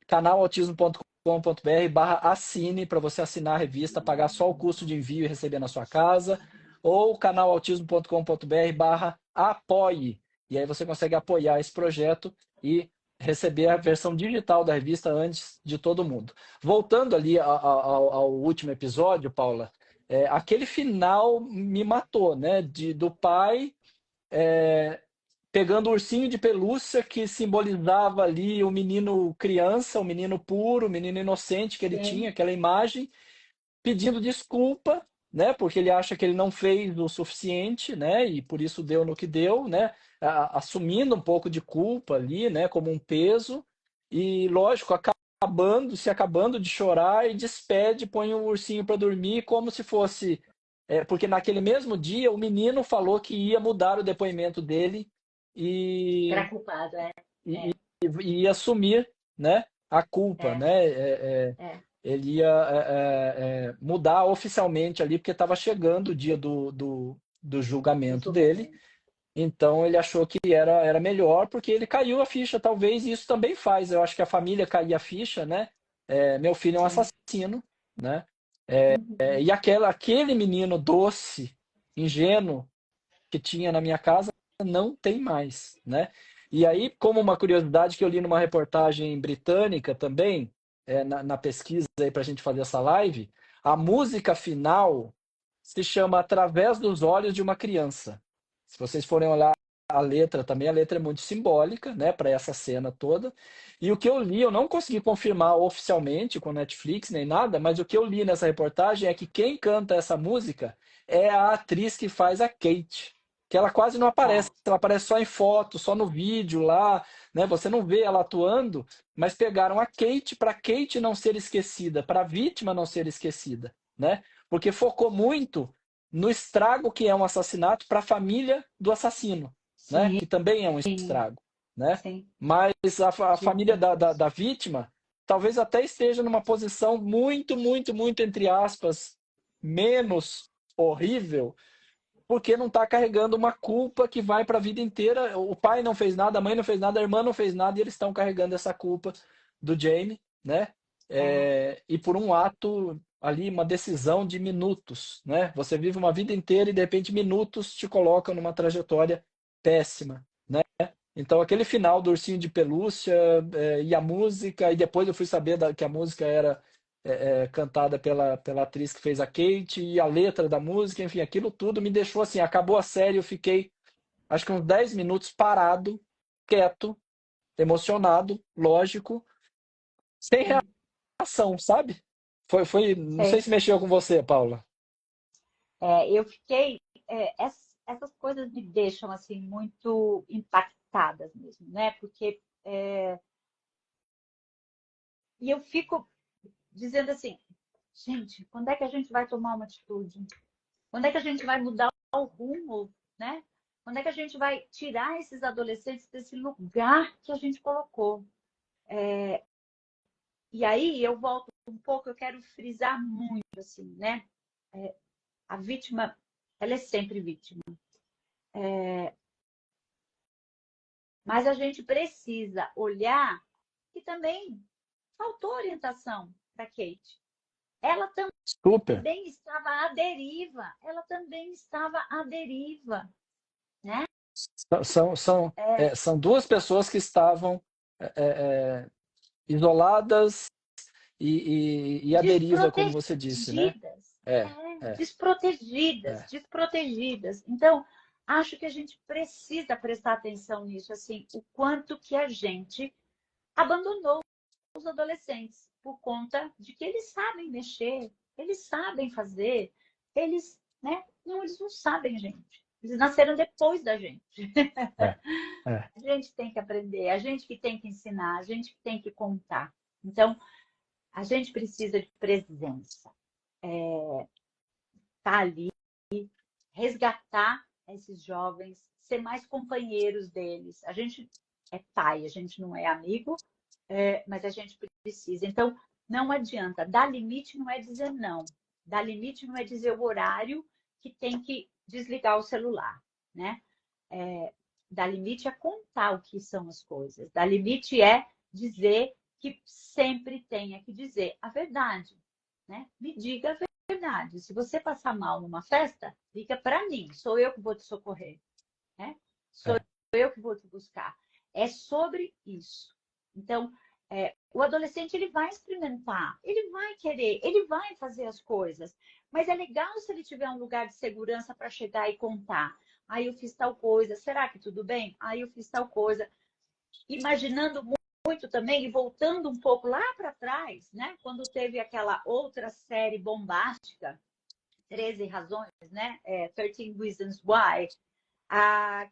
canalautismo.com.br/assine, para você assinar a revista, pagar só o custo de envio e receber na sua casa, ou canalautismo.com.br/apoie. E aí você consegue apoiar esse projeto e receber a versão digital da revista antes de todo mundo. Voltando ali ao último episódio, Paula, aquele final me matou, né? Do pai é, pegando o ursinho de pelúcia que simbolizava ali o menino criança, o menino puro, o menino inocente que ele tinha, Sim, aquela imagem, pedindo desculpa, né? Porque ele acha que ele não fez o suficiente, né? E por isso deu no que deu, né? Assumindo um pouco de culpa ali, né? Como um peso e, lógico, se acabando de chorar e despede, põe o ursinho para dormir como se fosse porque naquele mesmo dia o menino falou que ia mudar o depoimento dele e, era culpado, e, é, e ia assumir, né, a culpa, é, né? é, Ele ia mudar oficialmente ali, porque estava chegando o dia do do julgamento dele. julgamento. Então ele achou que era melhor, porque ele caiu a ficha, talvez, e isso também faz. Eu acho que a família caía a ficha, né? Meu filho é um Sim. assassino, né? Uhum. E aquele menino doce, ingênuo, que tinha na minha casa, não tem mais, né? E aí, como uma curiosidade que eu li numa reportagem britânica também, na pesquisa aí para a gente fazer essa live, a música final se chama Através dos Olhos de uma Criança. Se vocês forem olhar a letra também, a letra é muito simbólica, né, para essa cena toda. E o que eu li, eu não consegui confirmar oficialmente com Netflix nem nada, mas o que eu li nessa reportagem é que quem canta essa música é a atriz que faz a Kate, que ela quase não aparece, Tá. ela aparece só em foto, só no vídeo lá, né? Você não vê ela atuando, mas pegaram a Kate para Kate não ser esquecida, para a vítima não ser esquecida, né? Porque focou muito no estrago que é um assassinato para a família do assassino, né? Sim, Que também é um estrago, né? sim. Mas a família Demais. da vítima talvez até esteja numa posição muito, muito, muito, entre aspas, menos horrível, porque não está carregando uma culpa que vai para a vida inteira. O pai não fez nada, a mãe não fez nada, a irmã não fez nada, e eles estão carregando essa culpa do Jamie, né? É, E por um ato ali, uma decisão de minutos, né? Você vive uma vida inteira e de repente minutos te colocam numa trajetória péssima, né? Então aquele final do Ursinho de Pelúcia e a música, e depois eu fui saber que a música era cantada pela atriz que fez a Kate, e a letra da música, enfim, aquilo tudo me deixou assim, acabou a série, eu fiquei acho que uns 10 minutos parado, quieto, emocionado, lógico, sem sim. reação, sabe? Não sei Sei. se mexeu com você, Paula. Eu fiquei. Essas coisas me deixam assim muito impactadas mesmo, né? Porque e eu fico dizendo assim, Gente, quando é que a gente vai tomar uma atitude? Quando é que a gente vai mudar o rumo, né? Quando é que a gente vai tirar esses adolescentes desse lugar que a gente colocou? E aí eu volto um pouco, eu quero frisar muito, assim, né? A vítima, ela é sempre vítima. Mas a gente precisa olhar que também faltou orientação para Kate. Ela Super. também estava à deriva. Ela também estava à deriva, né? São duas pessoas que estavam é, é, isoladas e à deriva, como você disse, né? Desprotegidas. É, é, Desprotegidas, é. desprotegidas. Então, acho que a gente precisa prestar atenção nisso, assim, o quanto que a gente abandonou os adolescentes por conta de que eles sabem mexer, eles sabem fazer, eles, né? Não, eles não sabem, gente. Eles nasceram depois da gente. É, é. A gente tem que aprender, a gente que tem que ensinar, a gente que tem que contar. Então, a gente precisa de presença. Tá ali, resgatar esses jovens, ser mais companheiros deles. A gente é pai, a gente não é amigo, mas a gente precisa. Então, não adianta. Dar limite não é dizer não. Dar limite não é dizer o horário que tem que desligar o celular, né? Dar limite é contar o que são as coisas. Dar limite é dizer que sempre tenha que dizer a verdade, né? Me diga a verdade. Se você passar mal numa festa, liga para mim. Sou eu que vou te socorrer, né? Sou É. eu que vou te buscar. É sobre isso. Então, o adolescente ele vai experimentar, ele vai querer, ele vai fazer as coisas. Mas é legal se ele tiver um lugar de segurança para chegar e contar. Aí eu fiz tal coisa, será que tudo bem? Aí eu fiz tal coisa. Imaginando muito também e voltando um pouco lá para trás, né? Quando teve aquela outra série bombástica, 13 razões, né? 13 Reasons Why,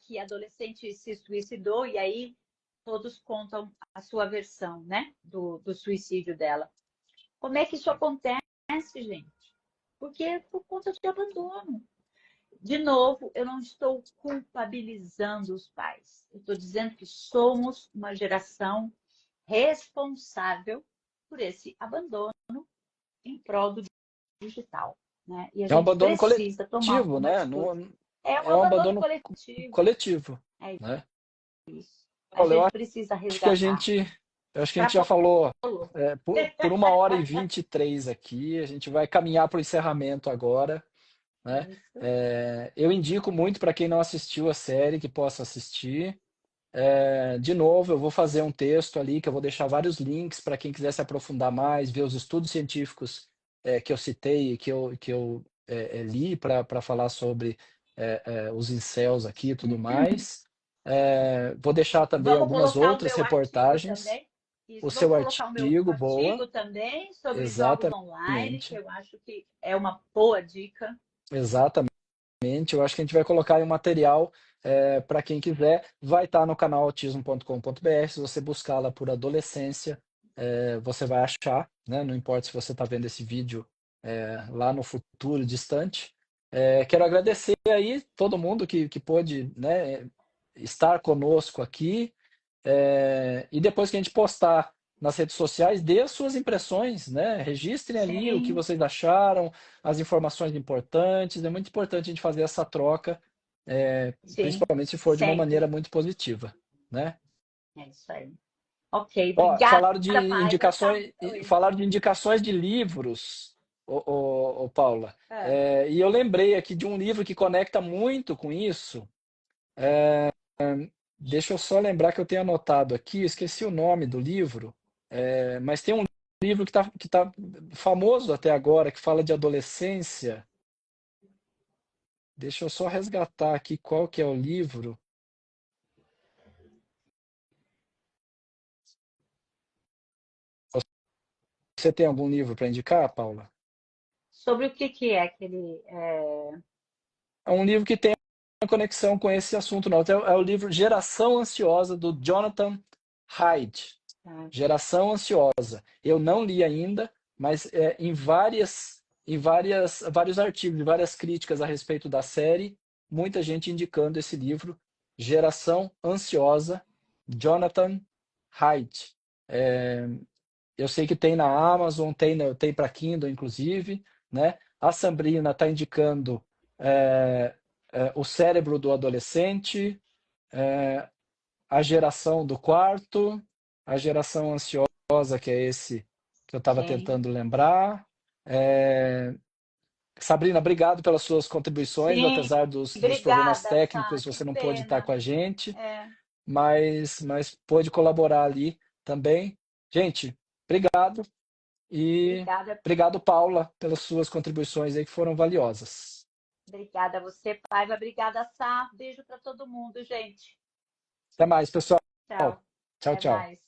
que a adolescente se suicidou e aí todos contam a sua versão, né? Do suicídio dela. Como é que isso acontece, gente? Porque é por conta de abandono. De novo, eu não estou culpabilizando os pais. Eu estou dizendo que somos uma geração responsável por esse abandono em prol do digital, né? E a É um gente abandono precisa tomar coletivo, uma né? atitude. É um É um abandono abandono coletivo. coletivo, É né? isso. A Olha, eu gente precisa acho que a resgatar. gente, eu acho que a gente já Extrapolou. falou por 1h23 aqui. A gente vai caminhar para o encerramento agora, né? Isso. Eu indico muito para quem não assistiu a série que possa assistir. De novo, eu vou fazer um texto ali que eu vou deixar vários links para quem quiser se aprofundar mais, ver os estudos científicos que eu citei e que eu li para falar sobre os incels aqui e tudo mais. Vou deixar também Vamos algumas colocar o outras meu artigo reportagens. também. O Isso, vamos seu colocar o meu artigo, boa, artigo também sobre jogos online, que exatamente, eu acho que é uma boa dica. exatamente. Eu acho que a gente vai colocar aí um material para quem quiser. Vai estar no canal autismo.com.br. Se você buscar lá por adolescência, você vai achar, né? Não importa se você está vendo esse vídeo lá no futuro distante. Quero agradecer aí todo mundo que pôde, né, estar conosco aqui. E depois que a gente postar nas redes sociais, dê as suas impressões, né? Registrem ali o que Sim, vocês acharam, as informações importantes. É muito importante a gente fazer essa troca, sim, principalmente se for de uma maneira sempre. muito positiva, né? É isso aí. Ok, Ó, obrigada, Paiva. Tá? Oi. falaram de indicações de livros, ô Paula. Ah, E eu lembrei aqui de um livro que conecta muito com isso. Deixa eu só lembrar que eu tenho anotado aqui, esqueci o nome do livro, mas tem um livro que tá famoso até agora, que fala de adolescência. Deixa eu só resgatar aqui qual que é o livro. Você tem algum livro para indicar, Paula? sobre o que é aquele. É um livro que tem uma conexão com esse assunto, não. É o livro Geração Ansiosa, do Jonathan Haidt. Ah, Geração Ansiosa. Eu não li ainda, mas vários artigos, várias críticas a respeito da série, muita gente indicando esse livro, Geração Ansiosa, Jonathan Haidt. Eu sei que tem na Amazon, tem para Kindle, inclusive, né? A Sabrina está indicando é, O Cérebro do Adolescente, é, A Geração do Quarto, A Geração Ansiosa, que é esse que eu estava Sim, tentando lembrar. É, Sabrina, obrigado pelas suas contribuições, sim, apesar dos problemas obrigada, Sá, técnicos, que você não pôde estar pena. com a gente, É, mas pôde colaborar ali também. Gente, obrigado. E obrigada, obrigado, Paula, pelas suas contribuições aí que foram valiosas. obrigada a você, Paiva, obrigada, Sá. Beijo para todo mundo, gente. Até mais, pessoal. Tchau, Tchau, até tchau. mais.